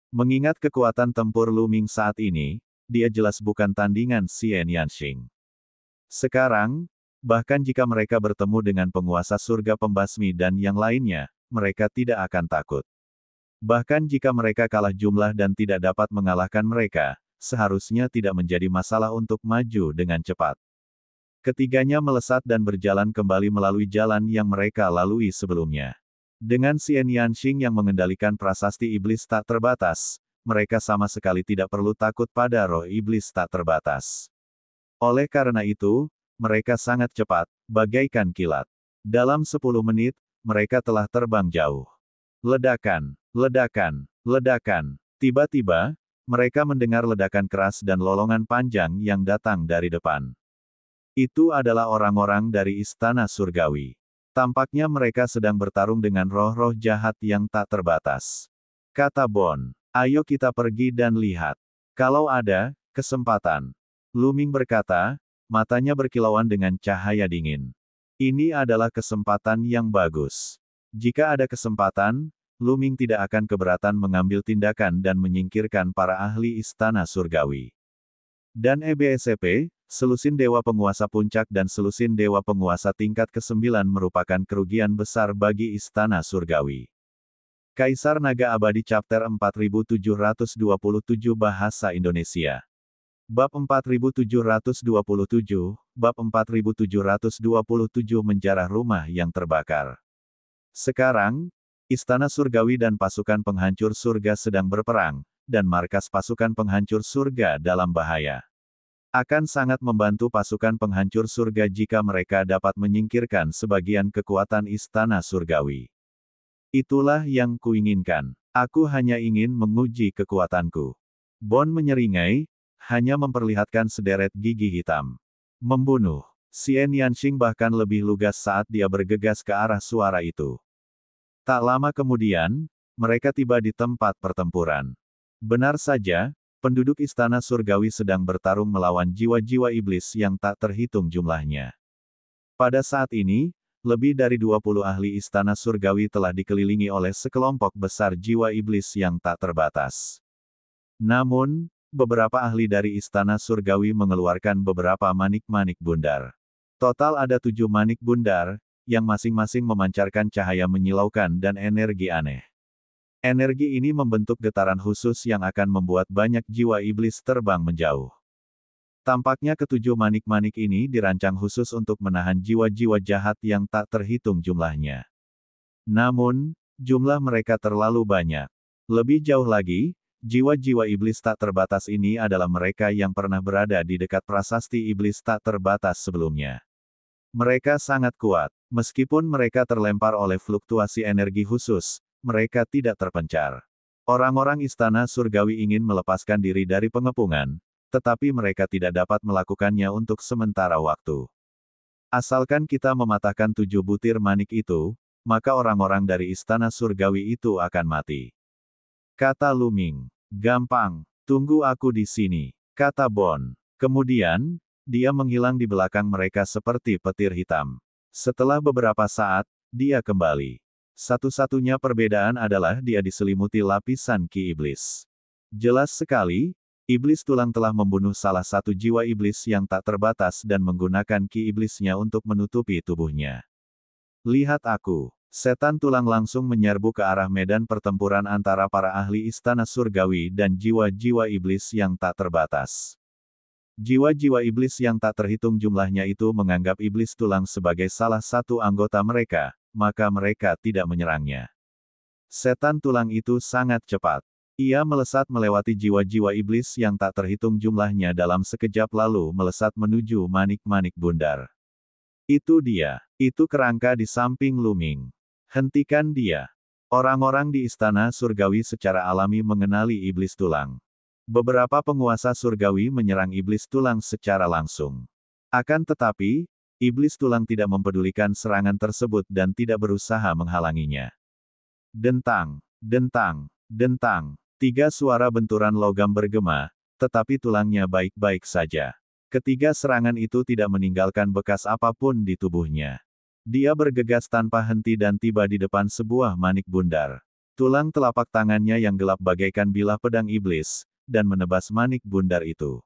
Mengingat kekuatan tempur Lu Ming saat ini, dia jelas bukan tandingan Xie Nianxing. Sekarang, bahkan jika mereka bertemu dengan penguasa surga pembasmi dan yang lainnya, mereka tidak akan takut. Bahkan jika mereka kalah jumlah dan tidak dapat mengalahkan mereka, seharusnya tidak menjadi masalah untuk maju dengan cepat. Ketiganya melesat dan berjalan kembali melalui jalan yang mereka lalui sebelumnya. Dengan Xie Nianxing yang mengendalikan prasasti iblis tak terbatas, mereka sama sekali tidak perlu takut pada roh iblis tak terbatas. Oleh karena itu, mereka sangat cepat, bagaikan kilat. Dalam 10 menit, mereka telah terbang jauh. Ledakan, ledakan, ledakan. Tiba-tiba, mereka mendengar ledakan keras dan lolongan panjang yang datang dari depan. Itu adalah orang-orang dari istana surgawi. Tampaknya mereka sedang bertarung dengan roh-roh jahat yang tak terbatas. Kata Bond, ayo kita pergi dan lihat. Kalau ada kesempatan. Lu Ming berkata, matanya berkilauan dengan cahaya dingin. Ini adalah kesempatan yang bagus. Jika ada kesempatan, Lu Ming tidak akan keberatan mengambil tindakan dan menyingkirkan para ahli istana surgawi. Dan EBSCP, selusin dewa penguasa puncak dan selusin dewa penguasa tingkat ke-9 merupakan kerugian besar bagi istana surgawi. Kaisar Naga Abadi Chapter 4727 Bahasa Indonesia. Bab 4727, Bab 4727 Menjarah Rumah yang Terbakar. Sekarang, istana surgawi dan pasukan penghancur surga sedang berperang, dan markas pasukan penghancur surga dalam bahaya. Akan sangat membantu pasukan penghancur surga jika mereka dapat menyingkirkan sebagian kekuatan istana surgawi. Itulah yang kuinginkan. Aku hanya ingin menguji kekuatanku. Bond menyeringai, hanya memperlihatkan sederet gigi hitam. Membunuh. Xie Nianxing bahkan lebih lugas saat dia bergegas ke arah suara itu. Tak lama kemudian, mereka tiba di tempat pertempuran. Benar saja, penduduk istana surgawi sedang bertarung melawan jiwa-jiwa iblis yang tak terhitung jumlahnya. Pada saat ini, lebih dari 20 ahli istana surgawi telah dikelilingi oleh sekelompok besar jiwa iblis yang tak terbatas. Namun, beberapa ahli dari istana surgawi mengeluarkan beberapa manik-manik bundar. Total ada 7 manik bundar, yang masing-masing memancarkan cahaya menyilaukan dan energi aneh. Energi ini membentuk getaran khusus yang akan membuat banyak jiwa iblis terbang menjauh. Tampaknya ketujuh manik-manik ini dirancang khusus untuk menahan jiwa-jiwa jahat yang tak terhitung jumlahnya. Namun, jumlah mereka terlalu banyak. Lebih jauh lagi, jiwa-jiwa iblis tak terbatas ini adalah mereka yang pernah berada di dekat prasasti iblis tak terbatas sebelumnya. Mereka sangat kuat, meskipun mereka terlempar oleh fluktuasi energi khusus. Mereka tidak terpencar. Orang-orang istana surgawi ingin melepaskan diri dari pengepungan, tetapi mereka tidak dapat melakukannya untuk sementara waktu. Asalkan kita mematahkan 7 butir manik itu, maka orang-orang dari istana surgawi itu akan mati. Kata Lu Ming. Gampang. Tunggu aku di sini, kata Bond. Kemudian, dia menghilang di belakang mereka seperti petir hitam. Setelah beberapa saat, dia kembali. Satu-satunya perbedaan adalah dia diselimuti lapisan ki iblis. Jelas sekali, iblis tulang telah membunuh salah satu jiwa iblis yang tak terbatas dan menggunakan ki iblisnya untuk menutupi tubuhnya. Lihat aku. Setan tulang langsung menyerbu ke arah medan pertempuran antara para ahli istana surgawi dan jiwa-jiwa iblis yang tak terbatas. Jiwa-jiwa iblis yang tak terhitung jumlahnya itu menganggap iblis tulang sebagai salah satu anggota mereka, maka mereka tidak menyerangnya. Setan tulang itu sangat cepat. Ia melesat melewati jiwa-jiwa iblis yang tak terhitung jumlahnya dalam sekejap lalu melesat menuju manik-manik bundar. Itu dia. Itu kerangka di samping Luming. Hentikan dia. Orang-orang di istana surgawi secara alami mengenali iblis tulang. Beberapa penguasa surgawi menyerang iblis tulang secara langsung. Akan tetapi, iblis tulang tidak mempedulikan serangan tersebut dan tidak berusaha menghalanginya. Dentang, dentang, dentang. 3 suara benturan logam bergema, tetapi tulangnya baik-baik saja. Ketiga serangan itu tidak meninggalkan bekas apapun di tubuhnya. Dia bergegas tanpa henti dan tiba di depan sebuah manik bundar. Tulang telapak tangannya yang gelap bagaikan bilah pedang iblis, dan menebas manik bundar itu.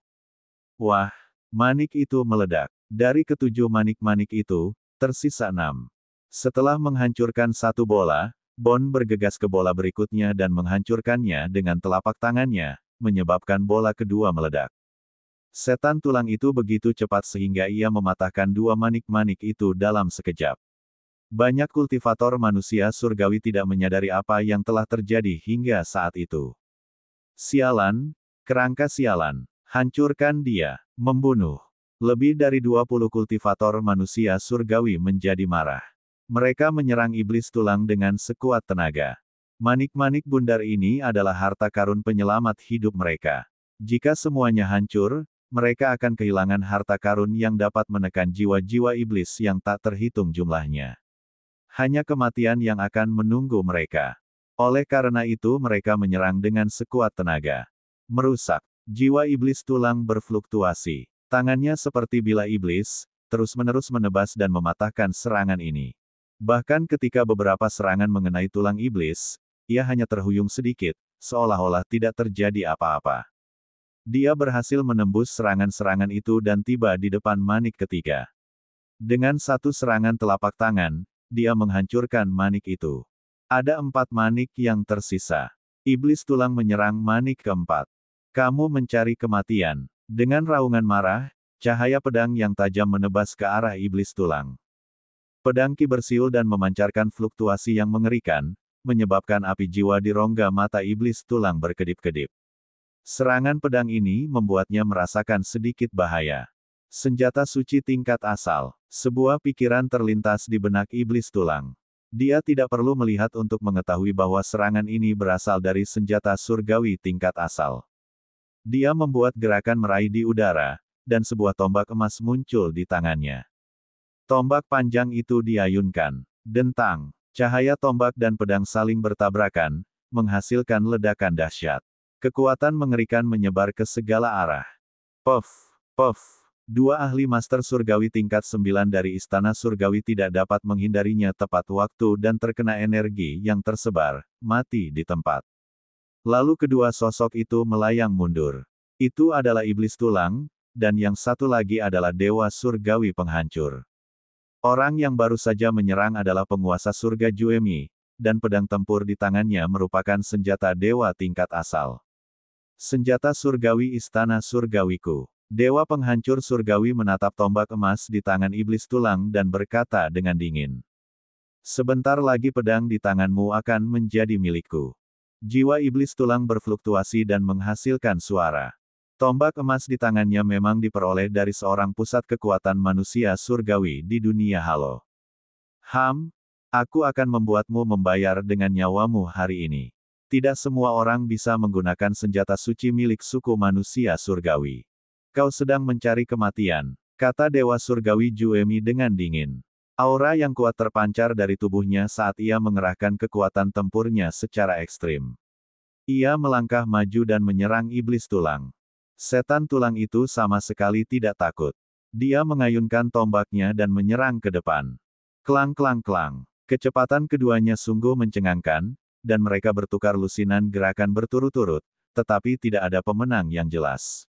Wah, manik itu meledak. Dari ketujuh manik-manik itu, tersisa 6. Setelah menghancurkan satu bola, Bond bergegas ke bola berikutnya dan menghancurkannya dengan telapak tangannya, menyebabkan bola kedua meledak. Setan tulang itu begitu cepat sehingga ia mematahkan 2 manik-manik itu dalam sekejap. Banyak kultivator manusia surgawi tidak menyadari apa yang telah terjadi hingga saat itu. Sialan, kerangka sialan, hancurkan dia, membunuh. Lebih dari 20 kultivator manusia surgawi menjadi marah. Mereka menyerang iblis tulang dengan sekuat tenaga. Manik-manik bundar ini adalah harta karun penyelamat hidup mereka. Jika semuanya hancur, mereka akan kehilangan harta karun yang dapat menekan jiwa-jiwa iblis yang tak terhitung jumlahnya. Hanya kematian yang akan menunggu mereka. Oleh karena itu mereka menyerang dengan sekuat tenaga. Merusak. Jiwa iblis tulang berfluktuasi. Tangannya seperti bilah iblis, terus-menerus menebas dan mematahkan serangan ini. Bahkan ketika beberapa serangan mengenai tulang iblis, ia hanya terhuyung sedikit, seolah-olah tidak terjadi apa-apa. Dia berhasil menembus serangan-serangan itu dan tiba di depan manik ketiga. Dengan satu serangan telapak tangan, dia menghancurkan manik itu. Ada 4 manik yang tersisa. Iblis tulang menyerang manik keempat. Kamu mencari kematian. Dengan raungan marah, cahaya pedang yang tajam menebas ke arah iblis tulang. Pedang ki bersiul dan memancarkan fluktuasi yang mengerikan, menyebabkan api jiwa di rongga mata iblis tulang berkedip-kedip. Serangan pedang ini membuatnya merasakan sedikit bahaya. Senjata suci tingkat asal. Sebuah pikiran terlintas di benak iblis tulang. Dia tidak perlu melihat untuk mengetahui bahwa serangan ini berasal dari senjata surgawi tingkat asal. Dia membuat gerakan meraih di udara, dan sebuah tombak emas muncul di tangannya. Tombak panjang itu diayunkan. Dentang. Cahaya tombak dan pedang saling bertabrakan, menghasilkan ledakan dahsyat. Kekuatan mengerikan menyebar ke segala arah. Puff, puff. 2 ahli master surgawi tingkat 9 dari istana surgawi tidak dapat menghindarinya tepat waktu dan terkena energi yang tersebar, mati di tempat. Lalu kedua sosok itu melayang mundur. Itu adalah iblis tulang, dan yang satu lagi adalah dewa surgawi penghancur. Orang yang baru saja menyerang adalah penguasa surga Juemi, dan pedang tempur di tangannya merupakan senjata dewa tingkat asal. Senjata surgawi istana surgawiku. Dewa penghancur surgawi menatap tombak emas di tangan iblis tulang dan berkata dengan dingin. Sebentar lagi pedang di tanganmu akan menjadi milikku. Jiwa iblis tulang berfluktuasi dan menghasilkan suara. Tombak emas di tangannya memang diperoleh dari seorang pusat kekuatan manusia surgawi di dunia halo. Aku akan membuatmu membayar dengan nyawamu hari ini. Tidak semua orang bisa menggunakan senjata suci milik suku manusia surgawi. Kau sedang mencari kematian, kata dewa surgawi Juemi dengan dingin. Aura yang kuat terpancar dari tubuhnya saat ia mengerahkan kekuatan tempurnya secara ekstrim. Ia melangkah maju dan menyerang iblis tulang. Setan tulang itu sama sekali tidak takut. Dia mengayunkan tombaknya dan menyerang ke depan. Klang klang klang. Kecepatan keduanya sungguh mencengangkan, dan mereka bertukar lusinan gerakan berturut-turut, tetapi tidak ada pemenang yang jelas.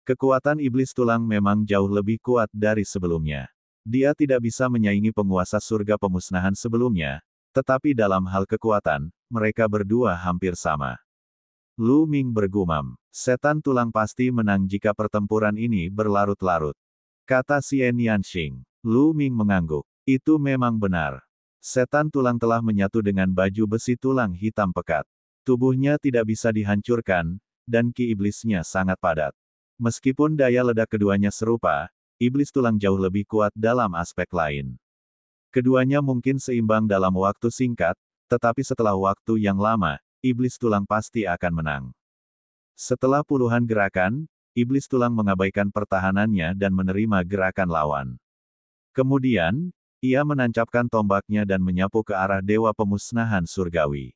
Kekuatan iblis tulang memang jauh lebih kuat dari sebelumnya. Dia tidak bisa menyaingi penguasa surga pemusnahan sebelumnya, tetapi dalam hal kekuatan, mereka berdua hampir sama. Lu Ming bergumam, setan tulang pasti menang jika pertempuran ini berlarut-larut. Kata Xian Yanxing. Lu Ming mengangguk. Itu memang benar. Setan tulang telah menyatu dengan baju besi tulang hitam pekat. Tubuhnya tidak bisa dihancurkan, dan ki iblisnya sangat padat. Meskipun daya ledak keduanya serupa, iblis tulang jauh lebih kuat dalam aspek lain. Keduanya mungkin seimbang dalam waktu singkat, tetapi setelah waktu yang lama, iblis tulang pasti akan menang. Setelah puluhan gerakan, iblis tulang mengabaikan pertahanannya dan menerima gerakan lawan. Kemudian, ia menancapkan tombaknya dan menyapu ke arah dewa pemusnahan surgawi.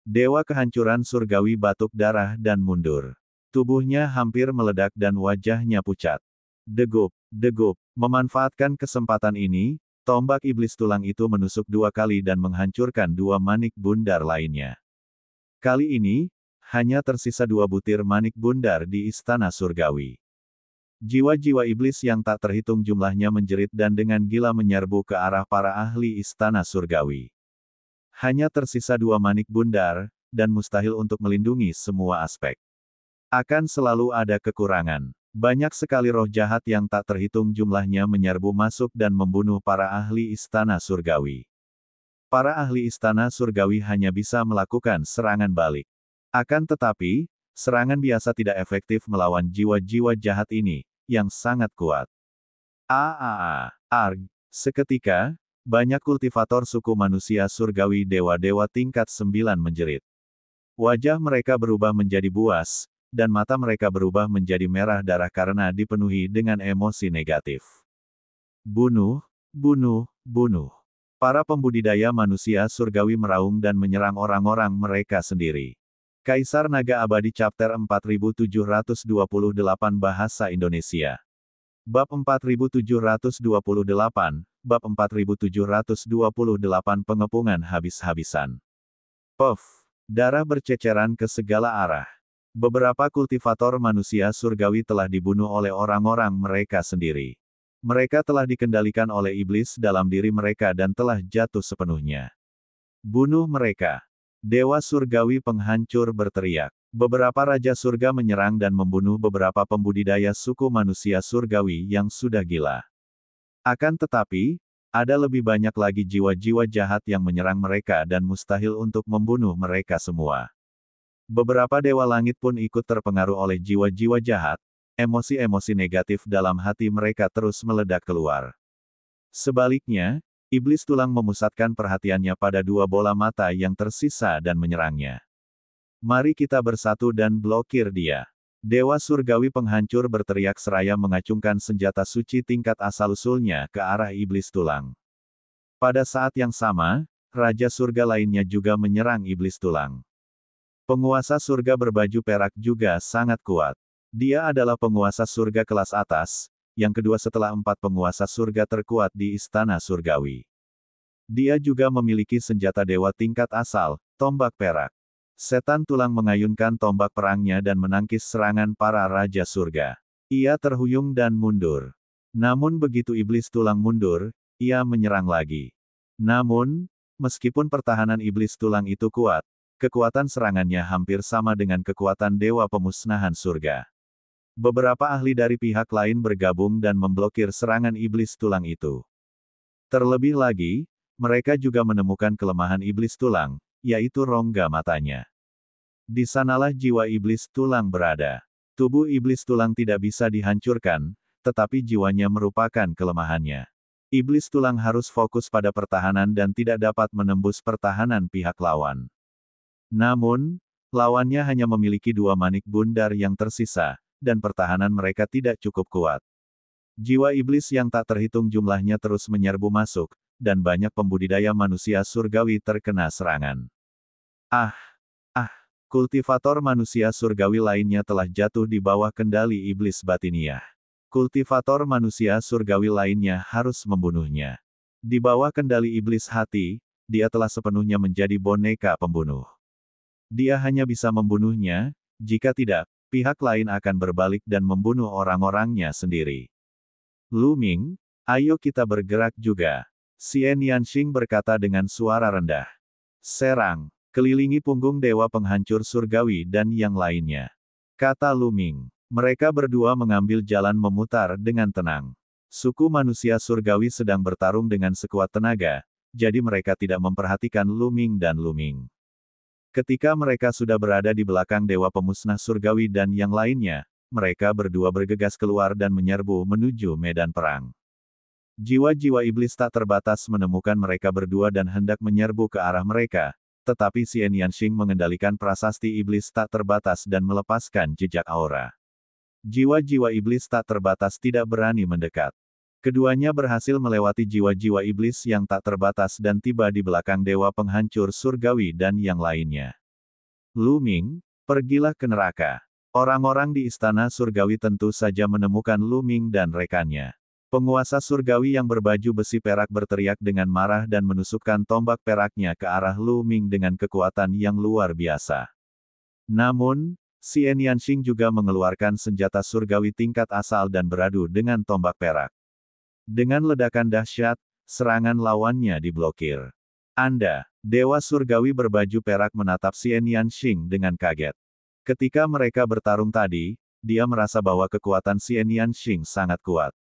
Dewa kehancuran surgawi batuk darah dan mundur. Tubuhnya hampir meledak dan wajahnya pucat. Degup, degup, memanfaatkan kesempatan ini, tombak iblis tulang itu menusuk dua kali dan menghancurkan dua manik bundar lainnya. Kali ini, hanya tersisa dua butir manik bundar di istana surgawi. Jiwa-jiwa iblis yang tak terhitung jumlahnya menjerit dan dengan gila menyerbu ke arah para ahli istana surgawi. Hanya tersisa dua manik bundar, dan mustahil untuk melindungi semua aspek. Akan selalu ada kekurangan. Banyak sekali roh jahat yang tak terhitung jumlahnya menyerbu masuk dan membunuh para ahli istana surgawi. Para ahli istana surgawi hanya bisa melakukan serangan balik. Akan tetapi, serangan biasa tidak efektif melawan jiwa-jiwa jahat ini, yang sangat kuat. Arg. Seketika, banyak kultivator suku manusia surgawi dewa-dewa tingkat 9 menjerit. Wajah mereka berubah menjadi buas, dan mata mereka berubah menjadi merah darah karena dipenuhi dengan emosi negatif. Bunuh, bunuh, bunuh. Para pembudidaya manusia surgawi meraung dan menyerang orang-orang mereka sendiri. Kaisar Naga Abadi Chapter 4728 Bahasa Indonesia. Bab 4728, Bab 4728 Pengepungan habis-habisan. Puff. Darah berceceran ke segala arah. Beberapa kultivator manusia surgawi telah dibunuh oleh orang-orang mereka sendiri. Mereka telah dikendalikan oleh iblis dalam diri mereka dan telah jatuh sepenuhnya. Bunuh mereka. Dewa surgawi penghancur berteriak. Beberapa raja surga menyerang dan membunuh beberapa pembudidaya suku manusia surgawi yang sudah gila. Akan tetapi, ada lebih banyak lagi jiwa-jiwa jahat yang menyerang mereka dan mustahil untuk membunuh mereka semua. Beberapa dewa langit pun ikut terpengaruh oleh jiwa-jiwa jahat, emosi-emosi negatif dalam hati mereka terus meledak keluar. Sebaliknya, iblis tulang memusatkan perhatiannya pada dua bola mata yang tersisa dan menyerangnya. Mari kita bersatu dan blokir dia. Dewa surgawi penghancur berteriak seraya mengacungkan senjata suci tingkat asal-usulnya ke arah iblis tulang. Pada saat yang sama, raja surga lainnya juga menyerang iblis tulang. Penguasa surga berbaju perak juga sangat kuat. Dia adalah penguasa surga kelas atas, yang kedua setelah 4 penguasa surga terkuat di istana surgawi. Dia juga memiliki senjata dewa tingkat asal, tombak perak. Setan tulang mengayunkan tombak perangnya dan menangkis serangan para raja surga. Ia terhuyung dan mundur. Namun begitu iblis tulang mundur, ia menyerang lagi. Namun, meskipun pertahanan iblis tulang itu kuat, kekuatan serangannya hampir sama dengan kekuatan dewa pemusnahan surga. Beberapa ahli dari pihak lain bergabung dan memblokir serangan iblis tulang itu. Terlebih lagi, mereka juga menemukan kelemahan iblis tulang, yaitu rongga matanya. Di sanalah jiwa iblis tulang berada. Tubuh iblis tulang tidak bisa dihancurkan, tetapi jiwanya merupakan kelemahannya. Iblis tulang harus fokus pada pertahanan dan tidak dapat menembus pertahanan pihak lawan. Namun, lawannya hanya memiliki 2 manik bundar yang tersisa, dan pertahanan mereka tidak cukup kuat. Jiwa iblis yang tak terhitung jumlahnya terus menyerbu masuk, dan banyak pembudidaya manusia surgawi terkena serangan. Kultivator manusia surgawi lainnya telah jatuh di bawah kendali iblis batiniah. Kultivator manusia surgawi lainnya harus membunuhnya. Di bawah kendali iblis hati, dia telah sepenuhnya menjadi boneka pembunuh. Dia hanya bisa membunuhnya, jika tidak, pihak lain akan berbalik dan membunuh orang-orangnya sendiri. Lu Ming, ayo kita bergerak juga. Xian Yanxing berkata dengan suara rendah. Serang, kelilingi punggung dewa penghancur surgawi dan yang lainnya. Kata Lu Ming. Mereka berdua mengambil jalan memutar dengan tenang. Suku manusia surgawi sedang bertarung dengan sekuat tenaga, jadi mereka tidak memperhatikan Lu Ming dan Lu Ming. Ketika mereka sudah berada di belakang dewa pemusnah surgawi dan yang lainnya, mereka berdua bergegas keluar dan menyerbu menuju medan perang. Jiwa-jiwa iblis tak terbatas menemukan mereka berdua dan hendak menyerbu ke arah mereka, tetapi Xian Yanxing mengendalikan prasasti iblis tak terbatas dan melepaskan jejak aura. Jiwa-jiwa iblis tak terbatas tidak berani mendekat. Keduanya berhasil melewati jiwa-jiwa iblis yang tak terbatas dan tiba di belakang dewa penghancur surgawi dan yang lainnya. Lu Ming, pergilah ke neraka. Orang-orang di istana surgawi tentu saja menemukan Lu Ming dan rekannya. Penguasa surgawi yang berbaju besi perak berteriak dengan marah dan menusukkan tombak peraknya ke arah Lu Ming dengan kekuatan yang luar biasa. Namun, Xian Yanxing juga mengeluarkan senjata surgawi tingkat asal dan beradu dengan tombak perak. Dengan ledakan dahsyat, serangan lawannya diblokir. Anda, dewa surgawi berbaju perak menatap Xian Yanxing dengan kaget. Ketika mereka bertarung tadi, dia merasa bahwa kekuatan Xian Yanxing sangat kuat.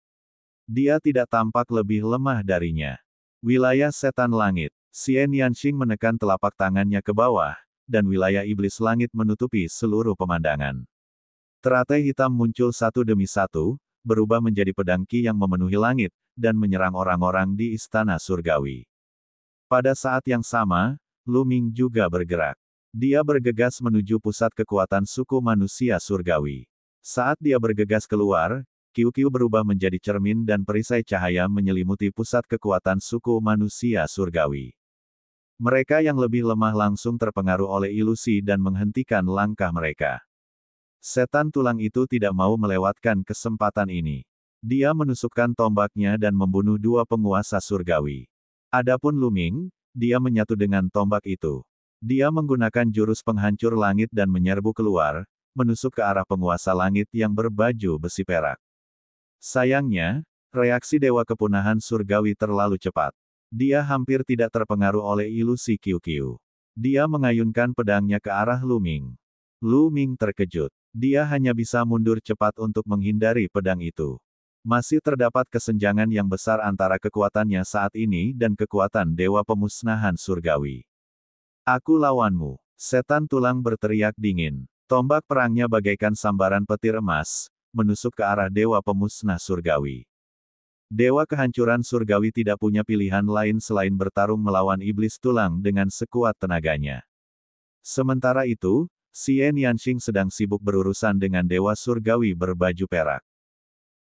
Dia tidak tampak lebih lemah darinya. Wilayah setan langit, Xian Yanxing menekan telapak tangannya ke bawah, dan wilayah iblis langit menutupi seluruh pemandangan. Teratai hitam muncul satu demi satu, berubah menjadi pedang Qi yang memenuhi langit, dan menyerang orang-orang di istana surgawi. Pada saat yang sama, Lu Ming juga bergerak. Dia bergegas menuju pusat kekuatan suku manusia surgawi. Saat dia bergegas keluar, Qiu-Qiu berubah menjadi cermin dan perisai cahaya menyelimuti pusat kekuatan suku manusia surgawi. Mereka yang lebih lemah langsung terpengaruh oleh ilusi dan menghentikan langkah mereka. Setan tulang itu tidak mau melewatkan kesempatan ini. Dia menusukkan tombaknya dan membunuh dua penguasa surgawi. Adapun Lu Ming, dia menyatu dengan tombak itu. Dia menggunakan jurus penghancur langit dan menyerbu keluar, menusuk ke arah penguasa langit yang berbaju besi perak. Sayangnya, reaksi dewa kepunahan surgawi terlalu cepat. Dia hampir tidak terpengaruh oleh ilusi Qiu-Qiu. Dia mengayunkan pedangnya ke arah Lu Ming. Lu Ming terkejut. Dia hanya bisa mundur cepat untuk menghindari pedang itu. Masih terdapat kesenjangan yang besar antara kekuatannya saat ini dan kekuatan dewa pemusnahan surgawi. Aku lawanmu. Setan tulang berteriak dingin. Tombak perangnya bagaikan sambaran petir emas, menusuk ke arah dewa pemusnah surgawi. Dewa kehancuran surgawi tidak punya pilihan lain selain bertarung melawan iblis tulang dengan sekuat tenaganya. Sementara itu, Xian Yanxing sedang sibuk berurusan dengan dewa surgawi berbaju perak.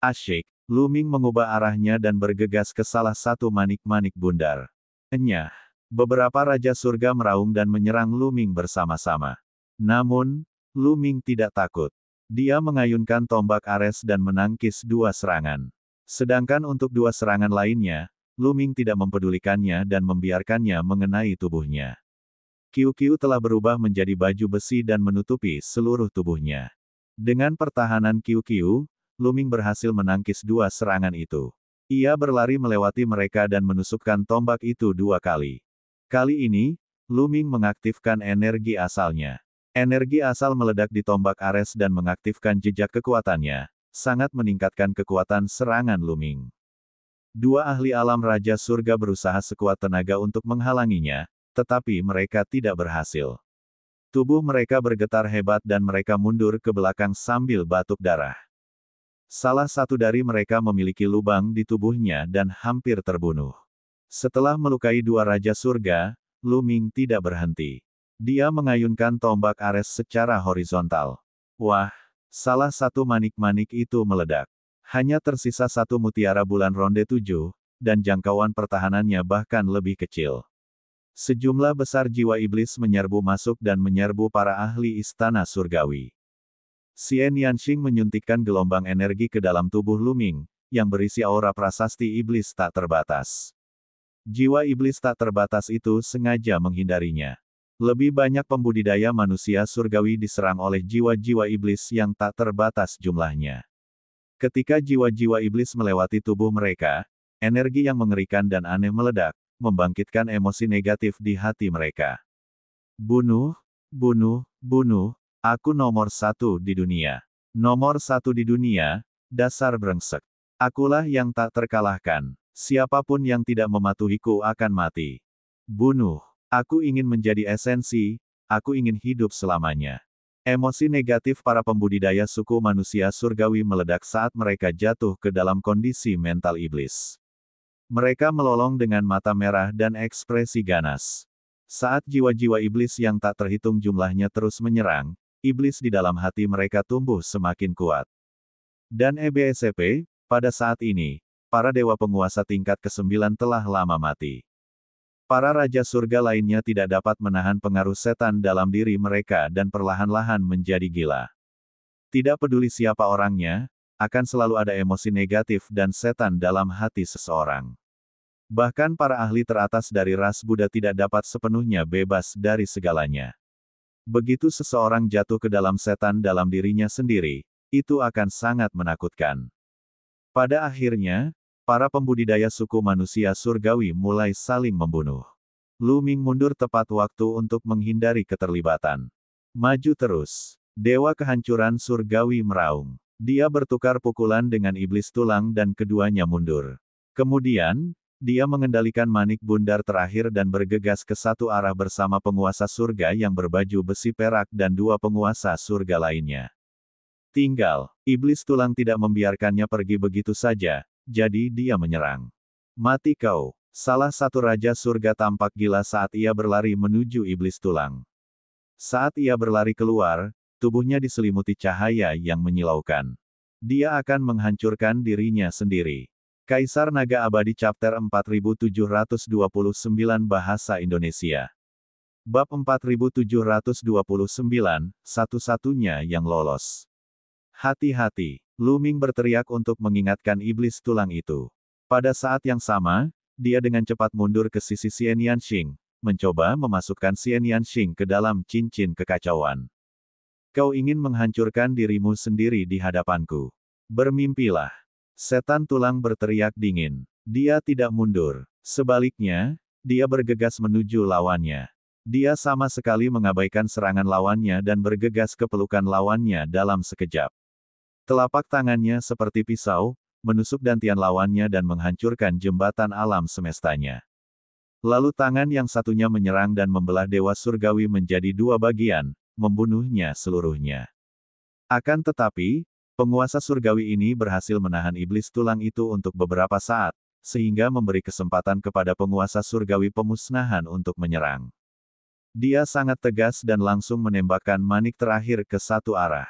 Asyik, Lu Ming mengubah arahnya dan bergegas ke salah satu manik-manik bundar. Enyah, beberapa raja surga meraung dan menyerang Lu Ming bersama-sama. Namun, Lu Ming tidak takut. Dia mengayunkan tombak Ares dan menangkis dua serangan. Sedangkan untuk dua serangan lainnya, Lu Ming tidak mempedulikannya dan membiarkannya mengenai tubuhnya. Qiu-Qiu telah berubah menjadi baju besi dan menutupi seluruh tubuhnya. Dengan pertahanan Qiu-Qiu, Lu Ming berhasil menangkis dua serangan itu. Ia berlari melewati mereka dan menusukkan tombak itu dua kali. Kali ini, Lu Ming mengaktifkan energi asalnya. Energi asal meledak di tombak Ares dan mengaktifkan jejak kekuatannya, sangat meningkatkan kekuatan serangan Lu Ming. Dua ahli alam Raja Surga berusaha sekuat tenaga untuk menghalanginya, tetapi mereka tidak berhasil. Tubuh mereka bergetar hebat dan mereka mundur ke belakang sambil batuk darah. Salah satu dari mereka memiliki lubang di tubuhnya dan hampir terbunuh. Setelah melukai dua Raja Surga, Lu Ming tidak berhenti. Dia mengayunkan tombak Ares secara horizontal. Wah! Salah satu manik-manik itu meledak. Hanya tersisa satu mutiara bulan ronde 7, dan jangkauan pertahanannya bahkan lebih kecil. Sejumlah besar jiwa iblis menyerbu masuk dan menyerbu para ahli istana surgawi. Xian Yanxing menyuntikkan gelombang energi ke dalam tubuh Luming, yang berisi aura prasasti iblis tak terbatas. Jiwa iblis tak terbatas itu sengaja menghindarinya. Lebih banyak pembudidaya manusia surgawi diserang oleh jiwa-jiwa iblis yang tak terbatas jumlahnya. Ketika jiwa-jiwa iblis melewati tubuh mereka, energi yang mengerikan dan aneh meledak, membangkitkan emosi negatif di hati mereka. Bunuh, bunuh, bunuh, aku nomor 1 di dunia. Nomor 1 di dunia, dasar brengsek. Akulah yang tak terkalahkan. Siapapun yang tidak mematuhiku akan mati. Bunuh. Aku ingin menjadi esensi, aku ingin hidup selamanya. Emosi negatif para pembudidaya suku manusia surgawi meledak saat mereka jatuh ke dalam kondisi mental iblis. Mereka melolong dengan mata merah dan ekspresi ganas. Saat jiwa-jiwa iblis yang tak terhitung jumlahnya terus menyerang, iblis di dalam hati mereka tumbuh semakin kuat. Dan EBSP, pada saat ini, para dewa penguasa tingkat ke-9 telah lama mati. Para raja surga lainnya tidak dapat menahan pengaruh setan dalam diri mereka dan perlahan-lahan menjadi gila. Tidak peduli siapa orangnya, akan selalu ada emosi negatif dan setan dalam hati seseorang. Bahkan para ahli teratas dari ras Buddha tidak dapat sepenuhnya bebas dari segalanya. Begitu seseorang jatuh ke dalam setan dalam dirinya sendiri, itu akan sangat menakutkan. Pada akhirnya, para pembudidaya suku manusia surgawi mulai saling membunuh. Luming mundur tepat waktu untuk menghindari keterlibatan. Maju terus. Dewa kehancuran surgawi meraung. Dia bertukar pukulan dengan iblis tulang dan keduanya mundur. Kemudian, dia mengendalikan manik bundar terakhir dan bergegas ke satu arah bersama penguasa surga yang berbaju besi perak dan dua penguasa surga lainnya. Tinggal, iblis tulang tidak membiarkannya pergi begitu saja. Jadi dia menyerang. Mati kau. Salah satu raja surga tampak gila saat ia berlari menuju iblis tulang. Saat ia berlari keluar, tubuhnya diselimuti cahaya yang menyilaukan. Dia akan menghancurkan dirinya sendiri. Kaisar Naga Abadi Chapter 4729 Bahasa Indonesia. Bab 4729, satu-satunya yang lolos. Hati-hati. Luming berteriak untuk mengingatkan iblis tulang itu. Pada saat yang sama, dia dengan cepat mundur ke sisi Xian Yanxing, mencoba memasukkan Xian Yanxing ke dalam cincin kekacauan. Kau ingin menghancurkan dirimu sendiri di hadapanku. Bermimpilah. Setan tulang berteriak dingin. Dia tidak mundur. Sebaliknya, dia bergegas menuju lawannya. Dia sama sekali mengabaikan serangan lawannya dan bergegas ke pelukan lawannya dalam sekejap. Telapak tangannya seperti pisau, menusuk dantian lawannya dan menghancurkan jembatan alam semestanya. Lalu tangan yang satunya menyerang dan membelah dewa surgawi menjadi dua bagian, membunuhnya seluruhnya. Akan tetapi, penguasa surgawi ini berhasil menahan iblis tulang itu untuk beberapa saat, sehingga memberi kesempatan kepada penguasa surgawi pemusnahan untuk menyerang. Dia sangat tegas dan langsung menembakkan manik terakhir ke satu arah.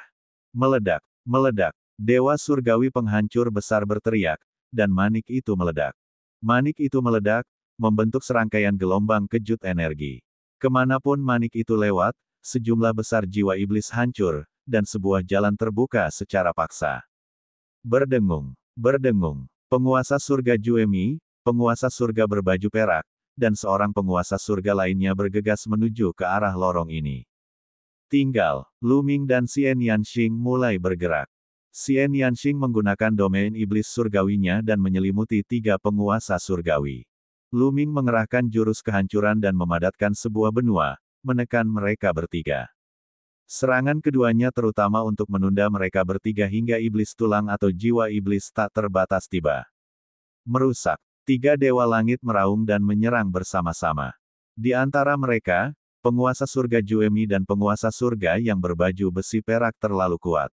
Meledak. Meledak. Dewa surgawi penghancur besar berteriak, dan manik itu meledak. Manik itu meledak, membentuk serangkaian gelombang kejut energi. Kemanapun manik itu lewat, sejumlah besar jiwa iblis hancur, dan sebuah jalan terbuka secara paksa. Berdengung. Berdengung. Penguasa surga Juemi, penguasa surga berbaju perak, dan seorang penguasa surga lainnya bergegas menuju ke arah lorong ini. Tinggal, Luming dan Xian Yanxing mulai bergerak. Xian Yanxing menggunakan domain iblis surgawinya dan menyelimuti tiga penguasa surgawi. Luming mengerahkan jurus kehancuran dan memadatkan sebuah benua, menekan mereka bertiga. Serangan keduanya terutama untuk menunda mereka bertiga hingga iblis tulang atau jiwa iblis tak terbatas tiba. Merusak. Tiga dewa langit meraung dan menyerang bersama-sama. Di antara mereka, penguasa surga Juemi dan penguasa surga yang berbaju besi perak terlalu kuat.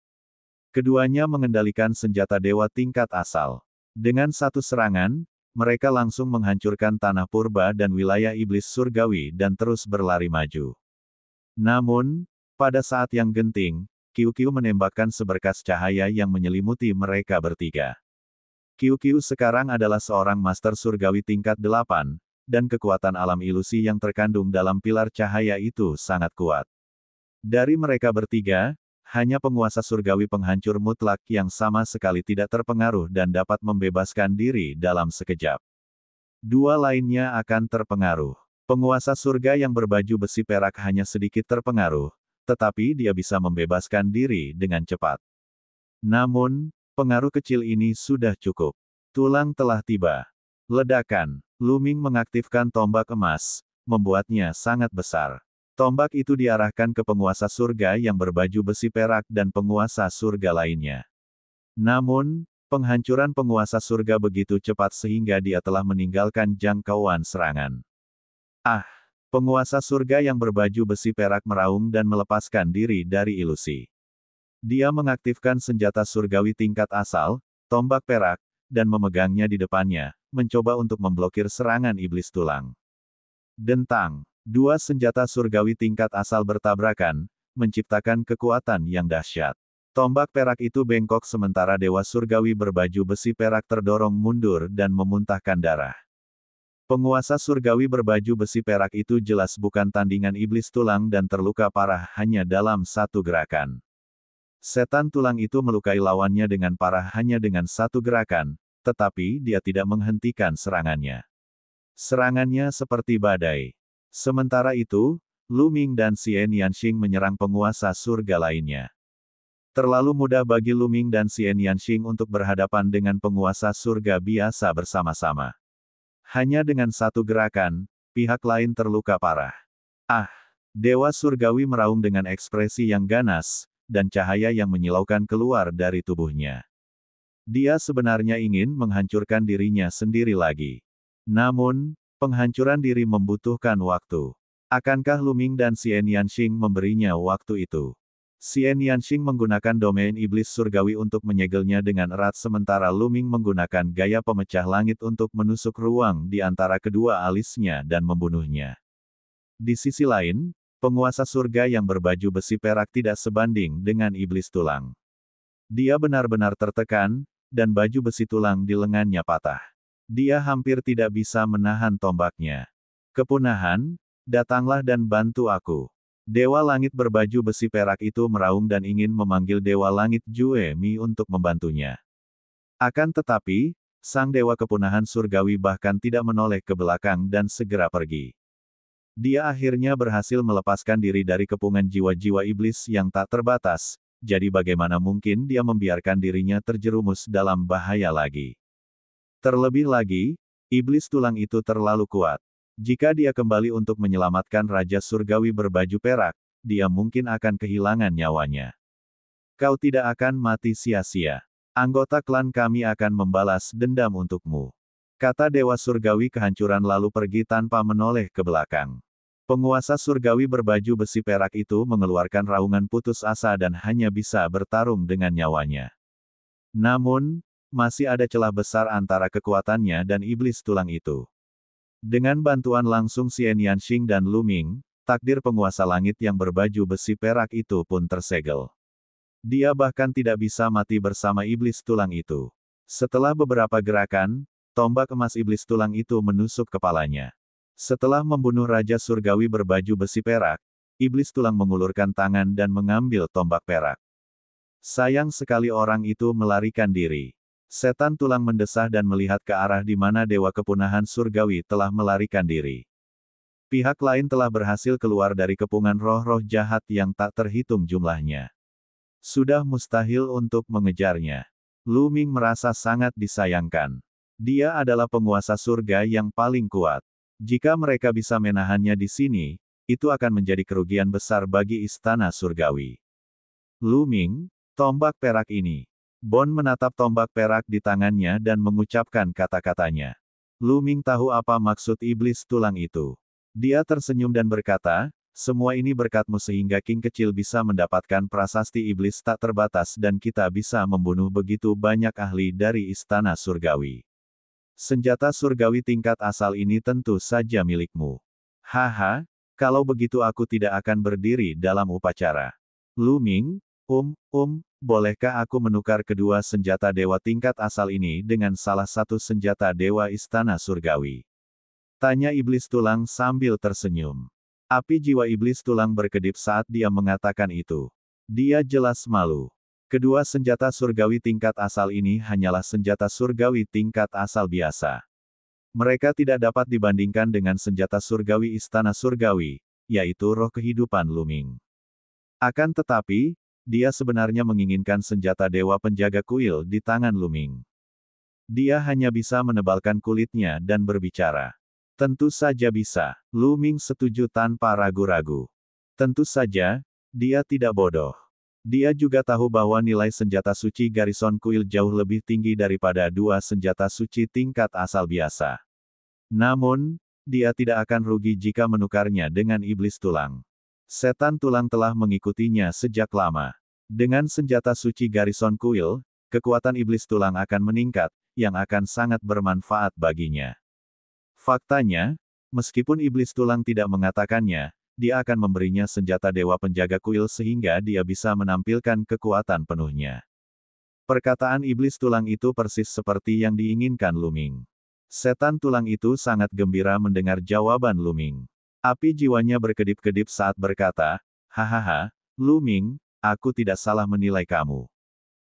Keduanya mengendalikan senjata dewa tingkat asal. Dengan satu serangan, mereka langsung menghancurkan tanah purba dan wilayah iblis surgawi dan terus berlari maju. Namun, pada saat yang genting, Qiu menembakkan seberkas cahaya yang menyelimuti mereka bertiga. Qiu sekarang adalah seorang master surgawi tingkat 8, dan kekuatan alam ilusi yang terkandung dalam pilar cahaya itu sangat kuat. Dari mereka bertiga, hanya penguasa surgawi penghancur mutlak yang sama sekali tidak terpengaruh dan dapat membebaskan diri dalam sekejap. Dua lainnya akan terpengaruh. Penguasa surga yang berbaju besi perak hanya sedikit terpengaruh, tetapi dia bisa membebaskan diri dengan cepat. Namun, pengaruh kecil ini sudah cukup. Tulang telah tiba. Ledakan. Luming mengaktifkan tombak emas, membuatnya sangat besar. Tombak itu diarahkan ke penguasa surga yang berbaju besi perak dan penguasa surga lainnya. Namun, penghancuran penguasa surga begitu cepat sehingga dia telah meninggalkan jangkauan serangan. Ah! Penguasa surga yang berbaju besi perak meraung dan melepaskan diri dari ilusi. Dia mengaktifkan senjata surgawi tingkat asal, tombak perak, dan memegangnya di depannya, mencoba untuk memblokir serangan iblis tulang. Dentang. Dua senjata surgawi tingkat asal bertabrakan, menciptakan kekuatan yang dahsyat. Tombak perak itu bengkok sementara dewa surgawi berbaju besi perak terdorong mundur dan memuntahkan darah. Penguasa surgawi berbaju besi perak itu jelas bukan tandingan iblis tulang dan terluka parah hanya dalam satu gerakan. Setan tulang itu melukai lawannya dengan parah hanya dengan satu gerakan, tetapi dia tidak menghentikan serangannya. Serangannya seperti badai. Sementara itu, Lu Ming dan Xian Yanxing menyerang penguasa surga lainnya. Terlalu mudah bagi Lu Ming dan Xian Yanxing untuk berhadapan dengan penguasa surga biasa bersama-sama. Hanya dengan satu gerakan, pihak lain terluka parah. Ah! Dewa surgawi meraung dengan ekspresi yang ganas, dan cahaya yang menyilaukan keluar dari tubuhnya. Dia sebenarnya ingin menghancurkan dirinya sendiri lagi. Namun, penghancuran diri membutuhkan waktu. Akankah Lu Ming dan Xian Yanxing memberinya waktu itu? Xian Yanxing menggunakan domain iblis surgawi untuk menyegelnya dengan erat sementara Lu Ming menggunakan gaya pemecah langit untuk menusuk ruang di antara kedua alisnya dan membunuhnya. Di sisi lain, penguasa surga yang berbaju besi perak tidak sebanding dengan iblis tulang. Dia benar-benar tertekan, dan baju besi tulang di lengannya patah. Dia hampir tidak bisa menahan tombaknya. Kepunahan, datanglah dan bantu aku. Dewa langit berbaju besi perak itu meraung dan ingin memanggil Dewa langit Jue Mi untuk membantunya. Akan tetapi, sang dewa kepunahan surgawi bahkan tidak menoleh ke belakang dan segera pergi. Dia akhirnya berhasil melepaskan diri dari kepungan jiwa-jiwa iblis yang tak terbatas, jadi bagaimana mungkin dia membiarkan dirinya terjerumus dalam bahaya lagi. Terlebih lagi, iblis tulang itu terlalu kuat. Jika dia kembali untuk menyelamatkan Raja Surgawi berbaju perak, dia mungkin akan kehilangan nyawanya. Kau tidak akan mati sia-sia. Anggota klan kami akan membalas dendam untukmu. Kata Dewa Surgawi kehancuran lalu pergi tanpa menoleh ke belakang. Penguasa surgawi berbaju besi perak itu mengeluarkan raungan putus asa dan hanya bisa bertarung dengan nyawanya. Namun, masih ada celah besar antara kekuatannya dan iblis tulang itu. Dengan bantuan langsung Xian Yanxing dan Lu Ming, takdir penguasa langit yang berbaju besi perak itu pun tersegel. Dia bahkan tidak bisa mati bersama iblis tulang itu. Setelah beberapa gerakan, tombak emas iblis tulang itu menusuk kepalanya. Setelah membunuh Raja Surgawi berbaju besi perak, iblis tulang mengulurkan tangan dan mengambil tombak perak. Sayang sekali orang itu melarikan diri. Setan tulang mendesah dan melihat ke arah di mana dewa kepunahan surgawi telah melarikan diri. Pihak lain telah berhasil keluar dari kepungan roh-roh jahat yang tak terhitung jumlahnya. Sudah mustahil untuk mengejarnya. Lu Ming merasa sangat disayangkan. Dia adalah penguasa surga yang paling kuat. Jika mereka bisa menahannya di sini, itu akan menjadi kerugian besar bagi istana surgawi. Lu Ming, tombak perak ini. Bon menatap tombak perak di tangannya dan mengucapkan kata-katanya. Lu Ming tahu apa maksud iblis tulang itu. Dia tersenyum dan berkata, semua ini berkatmu sehingga King kecil bisa mendapatkan prasasti iblis tak terbatas dan kita bisa membunuh begitu banyak ahli dari istana surgawi. Senjata surgawi tingkat asal ini tentu saja milikmu. Haha, kalau begitu aku tidak akan berdiri dalam upacara. Lu Ming, bolehkah aku menukar kedua senjata dewa tingkat asal ini dengan salah satu senjata dewa istana surgawi? Tanya iblis tulang sambil tersenyum. Api jiwa iblis tulang berkedip saat dia mengatakan itu. Dia jelas malu. Kedua senjata surgawi tingkat asal ini hanyalah senjata surgawi tingkat asal biasa. Mereka tidak dapat dibandingkan dengan senjata surgawi istana surgawi, yaitu roh kehidupan Luming. Akan tetapi, dia sebenarnya menginginkan senjata dewa penjaga kuil di tangan Luming. Dia hanya bisa menebalkan kulitnya dan berbicara. Tentu saja bisa. Luming setuju tanpa ragu-ragu. Tentu saja, dia tidak bodoh. Dia juga tahu bahwa nilai senjata suci Garrison Kuil jauh lebih tinggi daripada dua senjata suci tingkat asal biasa. Namun, dia tidak akan rugi jika menukarnya dengan iblis tulang. Setan tulang telah mengikutinya sejak lama. Dengan senjata suci Garrison Kuil, kekuatan iblis tulang akan meningkat, yang akan sangat bermanfaat baginya. Faktanya, meskipun iblis tulang tidak mengatakannya, dia akan memberinya senjata dewa penjaga kuil sehingga dia bisa menampilkan kekuatan penuhnya. Perkataan iblis tulang itu persis seperti yang diinginkan Luming. Setan tulang itu sangat gembira mendengar jawaban Luming. Api jiwanya berkedip-kedip saat berkata, "Hahaha, Luming, aku tidak salah menilai kamu.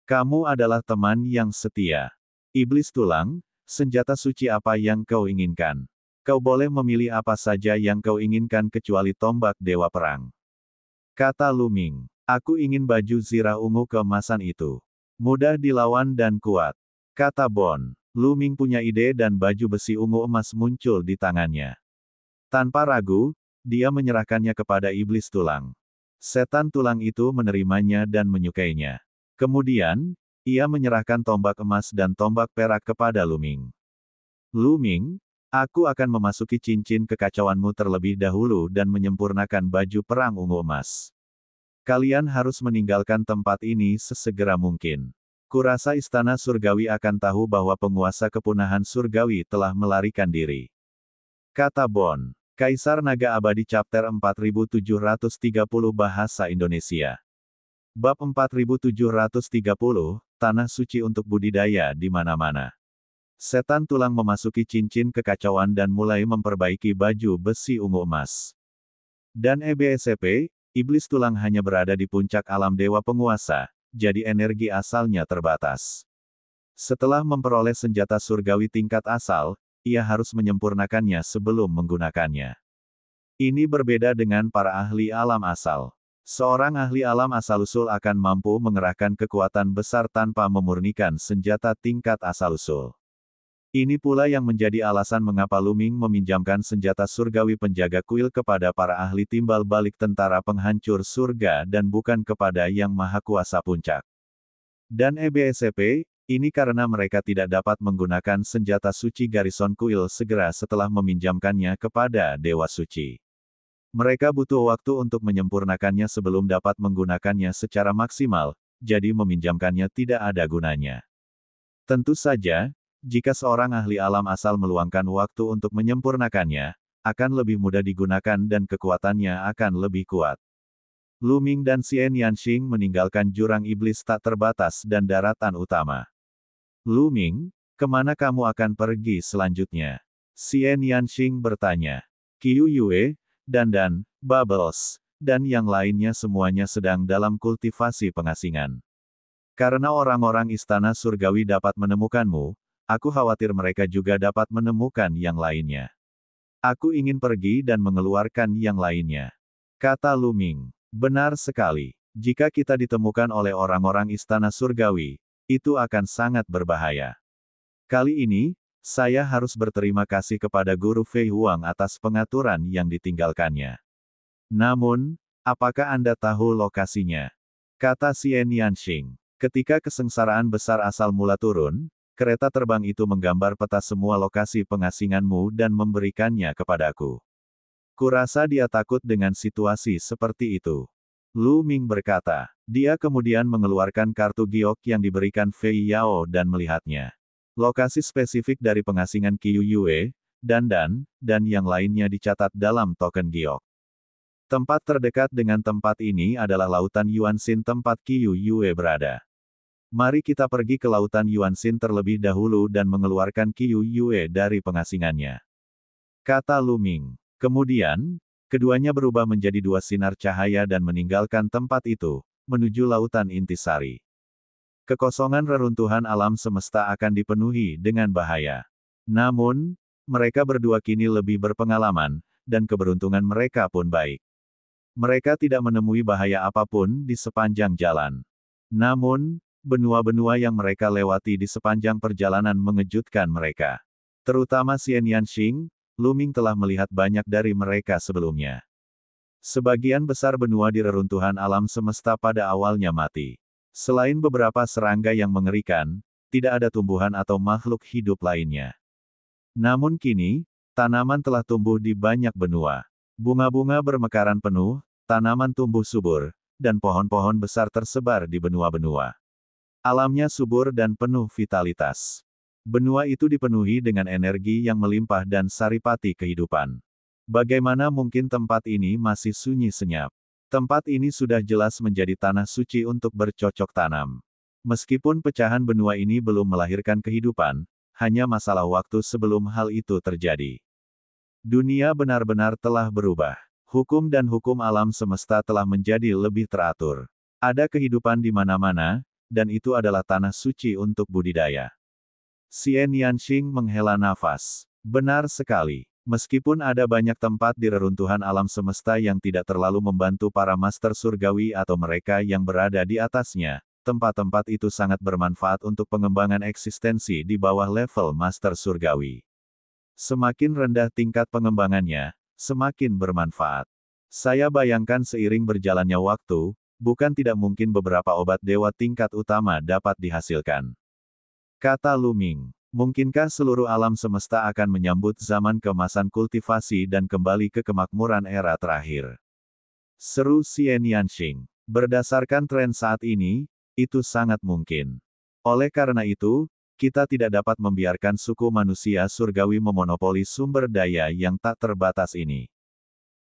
Kamu adalah teman yang setia. Iblis tulang, senjata suci apa yang kau inginkan? Kau boleh memilih apa saja yang kau inginkan kecuali tombak dewa perang." Kata Luming. "Aku ingin baju zirah ungu keemasan itu. Mudah dilawan dan kuat." Kata Bon. Luming punya ide dan baju besi ungu emas muncul di tangannya. Tanpa ragu, dia menyerahkannya kepada iblis tulang. Setan tulang itu menerimanya dan menyukainya. Kemudian, ia menyerahkan tombak emas dan tombak perak kepada Luming. "Luming, aku akan memasuki cincin kekacauanmu terlebih dahulu dan menyempurnakan baju perang ungu emas. Kalian harus meninggalkan tempat ini sesegera mungkin. Kurasa istana surgawi akan tahu bahwa penguasa kepunahan surgawi telah melarikan diri." Kata Bon. Kaisar Naga Abadi Chapter 4730 Bahasa Indonesia. Bab 4730, Tanah Suci untuk Budidaya di Mana-mana. Setan tulang memasuki cincin kekacauan dan mulai memperbaiki baju besi ungu emas. Dan EBSP, iblis tulang hanya berada di puncak alam dewa penguasa, jadi energi asalnya terbatas. Setelah memperoleh senjata surgawi tingkat asal, ia harus menyempurnakannya sebelum menggunakannya. Ini berbeda dengan para ahli alam asal. Seorang ahli alam asal-usul akan mampu mengerahkan kekuatan besar tanpa memurnikan senjata tingkat asal-usul. Ini pula yang menjadi alasan mengapa Luming meminjamkan senjata surgawi penjaga kuil kepada para ahli timbal balik tentara penghancur surga dan bukan kepada yang maha kuasa puncak. Dan EBSP, ini karena mereka tidak dapat menggunakan senjata suci Garrison Kuil segera setelah meminjamkannya kepada Dewa Suci. Mereka butuh waktu untuk menyempurnakannya sebelum dapat menggunakannya secara maksimal, jadi meminjamkannya tidak ada gunanya. Tentu saja, jika seorang ahli alam asal meluangkan waktu untuk menyempurnakannya, akan lebih mudah digunakan dan kekuatannya akan lebih kuat. Luming dan Xian Yanxing meninggalkan jurang iblis tak terbatas dan daratan utama. "Luming, kemana kamu akan pergi selanjutnya?" Xian Yanxing bertanya. Qiu Yue, Dan, Bubbles, dan yang lainnya semuanya sedang dalam kultivasi pengasingan. Karena orang-orang istana surgawi dapat menemukanmu, aku khawatir mereka juga dapat menemukan yang lainnya. Aku ingin pergi dan mengeluarkan yang lainnya. Kata Luming. Benar sekali. Jika kita ditemukan oleh orang-orang istana surgawi, itu akan sangat berbahaya. Kali ini, saya harus berterima kasih kepada Guru Fei Huang atas pengaturan yang ditinggalkannya. Namun, apakah Anda tahu lokasinya? Kata Xian Yanxing. Ketika kesengsaraan besar asal mula turun, kereta terbang itu menggambar peta semua lokasi pengasinganmu dan memberikannya kepadaku. Kurasa dia takut dengan situasi seperti itu. Luming berkata. Dia kemudian mengeluarkan kartu giok yang diberikan Fei Yao dan melihatnya. Lokasi spesifik dari pengasingan Qiu Yue, dan yang lainnya dicatat dalam token giok. Tempat terdekat dengan tempat ini adalah Lautan Yuanxin tempat Qiu Yue berada. Mari kita pergi ke Lautan Yuanxin terlebih dahulu dan mengeluarkan Qiu Yue dari pengasingannya. kata Lu Ming. Kemudian, keduanya berubah menjadi dua sinar cahaya dan meninggalkan tempat itu, menuju lautan intisari. Kekosongan reruntuhan alam semesta akan dipenuhi dengan bahaya. Namun, mereka berdua kini lebih berpengalaman, dan keberuntungan mereka pun baik. Mereka tidak menemui bahaya apapun di sepanjang jalan. Namun, benua-benua yang mereka lewati di sepanjang perjalanan mengejutkan mereka. Terutama Xian Yanxing, Lu Ming telah melihat banyak dari mereka sebelumnya. Sebagian besar benua di reruntuhan alam semesta pada awalnya mati. Selain beberapa serangga yang mengerikan, tidak ada tumbuhan atau makhluk hidup lainnya. Namun kini, tanaman telah tumbuh di banyak benua. Bunga-bunga bermekaran penuh, tanaman tumbuh subur, dan pohon-pohon besar tersebar di benua-benua. Alamnya subur dan penuh vitalitas. Benua itu dipenuhi dengan energi yang melimpah dan saripati kehidupan. Bagaimana mungkin tempat ini masih sunyi senyap? Tempat ini sudah jelas menjadi tanah suci untuk bercocok tanam. Meskipun pecahan benua ini belum melahirkan kehidupan, hanya masalah waktu sebelum hal itu terjadi. Dunia benar-benar telah berubah. Hukum dan hukum alam semesta telah menjadi lebih teratur. Ada kehidupan di mana-mana, dan itu adalah tanah suci untuk budidaya. Xian Yanxing menghela nafas. Benar sekali. Meskipun ada banyak tempat di reruntuhan alam semesta yang tidak terlalu membantu para master surgawi atau mereka yang berada di atasnya, tempat-tempat itu sangat bermanfaat untuk pengembangan eksistensi di bawah level master surgawi. Semakin rendah tingkat pengembangannya, semakin bermanfaat. Saya bayangkan seiring berjalannya waktu, bukan tidak mungkin beberapa obat dewa tingkat utama dapat dihasilkan. Kata Lu Ming. Mungkinkah seluruh alam semesta akan menyambut zaman keemasan kultivasi dan kembali ke kemakmuran era terakhir? Seru Xian Yanxing. Berdasarkan tren saat ini, itu sangat mungkin. Oleh karena itu, kita tidak dapat membiarkan suku manusia surgawi memonopoli sumber daya yang tak terbatas ini.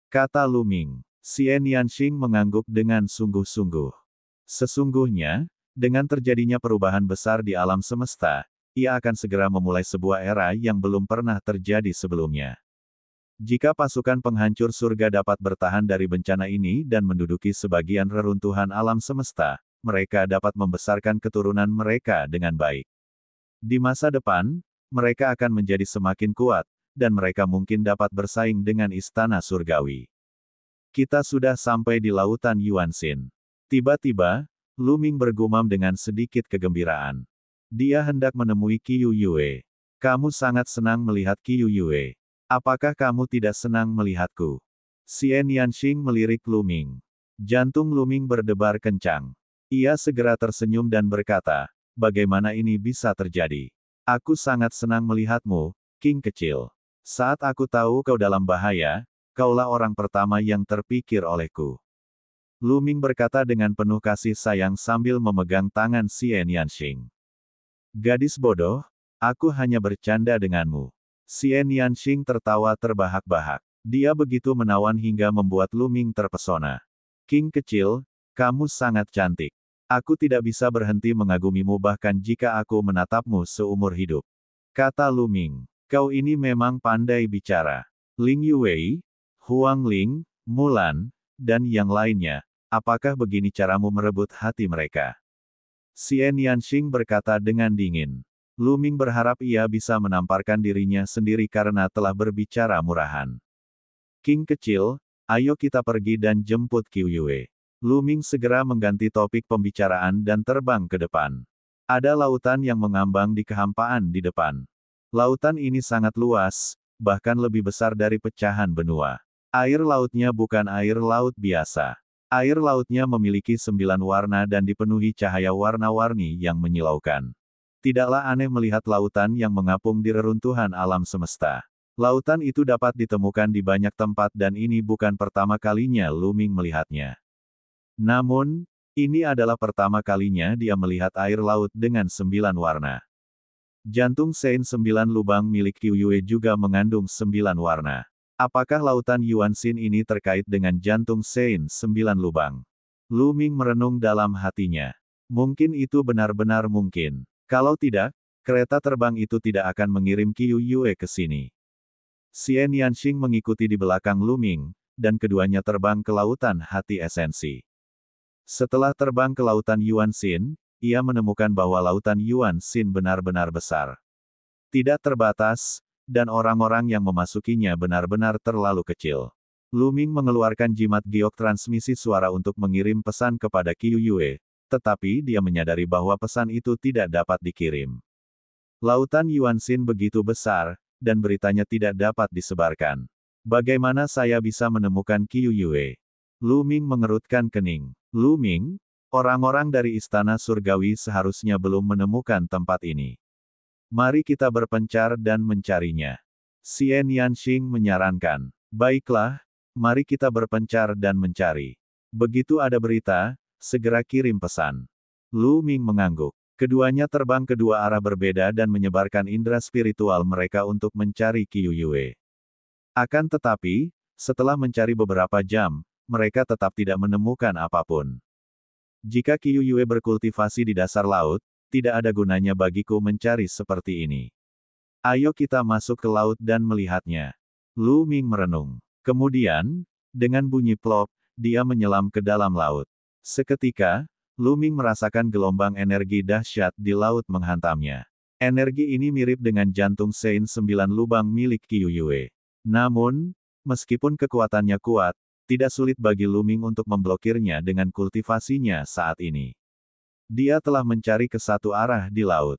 Kata Lu Ming. Xian Yanxing mengangguk dengan sungguh-sungguh. Sesungguhnya, dengan terjadinya perubahan besar di alam semesta, ia akan segera memulai sebuah era yang belum pernah terjadi sebelumnya. Jika pasukan penghancur surga dapat bertahan dari bencana ini dan menduduki sebagian reruntuhan alam semesta, mereka dapat membesarkan keturunan mereka dengan baik. Di masa depan, mereka akan menjadi semakin kuat, dan mereka mungkin dapat bersaing dengan istana surgawi. Kita sudah sampai di lautan Yuanxin. Tiba-tiba, Lu Ming bergumam dengan sedikit kegembiraan. Dia hendak menemui Qiu Yue. Kamu sangat senang melihat Qiu Yue. Apakah kamu tidak senang melihatku? Xian Yanxing melirik Lu Ming. Jantung Lu Ming berdebar kencang. Ia segera tersenyum dan berkata, bagaimana ini bisa terjadi? Aku sangat senang melihatmu, King kecil. Saat aku tahu kau dalam bahaya, kaulah orang pertama yang terpikir olehku. Lu Ming berkata dengan penuh kasih sayang sambil memegang tangan Xian Yanxing. Gadis bodoh, aku hanya bercanda denganmu. Xian Yanxing tertawa terbahak-bahak. Dia begitu menawan hingga membuat Lu Ming terpesona. King kecil, kamu sangat cantik. Aku tidak bisa berhenti mengagumimu bahkan jika aku menatapmu seumur hidup. Kata Lu Ming. Kau ini memang pandai bicara. Ling Yuwei, Huang Ling, Mulan, dan yang lainnya, apakah begini caramu merebut hati mereka? Xian Yanxing berkata dengan dingin. Lu Ming berharap ia bisa menamparkan dirinya sendiri karena telah berbicara murahan. King kecil, ayo kita pergi dan jemput Qiu Yue. Lu Ming segera mengganti topik pembicaraan dan terbang ke depan. Ada lautan yang mengambang di kehampaan di depan. Lautan ini sangat luas, bahkan lebih besar dari pecahan benua. Air lautnya bukan air laut biasa. Air lautnya memiliki 9 warna dan dipenuhi cahaya warna-warni yang menyilaukan. Tidaklah aneh melihat lautan yang mengapung di reruntuhan alam semesta. Lautan itu dapat ditemukan di banyak tempat dan ini bukan pertama kalinya Lu Ming melihatnya. Namun, ini adalah pertama kalinya dia melihat air laut dengan 9 warna. Jantung Sein 9 lubang milik Qiu Yue juga mengandung 9 warna. Apakah lautan Yuanxin ini terkait dengan jantung Sein 9 lubang? Lu Ming merenung dalam hatinya. Mungkin itu benar-benar mungkin. Kalau tidak, kereta terbang itu tidak akan mengirim Qiu Yue ke sini. Xian Yanxing mengikuti di belakang Lu Ming, dan keduanya terbang ke lautan hati esensi. Setelah terbang ke lautan Yuan Xin, ia menemukan bahwa lautan Yuan Xin benar-benar besar. Tidak terbatas, dan orang-orang yang memasukinya benar-benar terlalu kecil. Lu Ming mengeluarkan jimat giok transmisi suara untuk mengirim pesan kepada Qiu Yue, tetapi dia menyadari bahwa pesan itu tidak dapat dikirim. Lautan Yuan Xin begitu besar, dan beritanya tidak dapat disebarkan. Bagaimana saya bisa menemukan Qiu Yue? Lu Ming mengerutkan kening. Lu Ming, orang-orang dari Istana Surgawi seharusnya belum menemukan tempat ini. Mari kita berpencar dan mencarinya. Xian Yanxing menyarankan. Baiklah, mari kita berpencar dan mencari. Begitu ada berita, segera kirim pesan. Lu Ming mengangguk. Keduanya terbang ke dua arah berbeda dan menyebarkan indera spiritual mereka untuk mencari Qiu Yue. Akan tetapi, setelah mencari beberapa jam, mereka tetap tidak menemukan apapun. Jika Qiu Yue berkultivasi di dasar laut, tidak ada gunanya bagiku mencari seperti ini. Ayo kita masuk ke laut dan melihatnya. Lu Ming merenung. Kemudian, dengan bunyi plop, dia menyelam ke dalam laut. Seketika, Lu Ming merasakan gelombang energi dahsyat di laut menghantamnya. Energi ini mirip dengan jantung Sein 9 lubang milik Qiu Yue. Namun, meskipun kekuatannya kuat, tidak sulit bagi Lu Ming untuk memblokirnya dengan kultivasinya saat ini. Dia telah mencari ke satu arah di laut.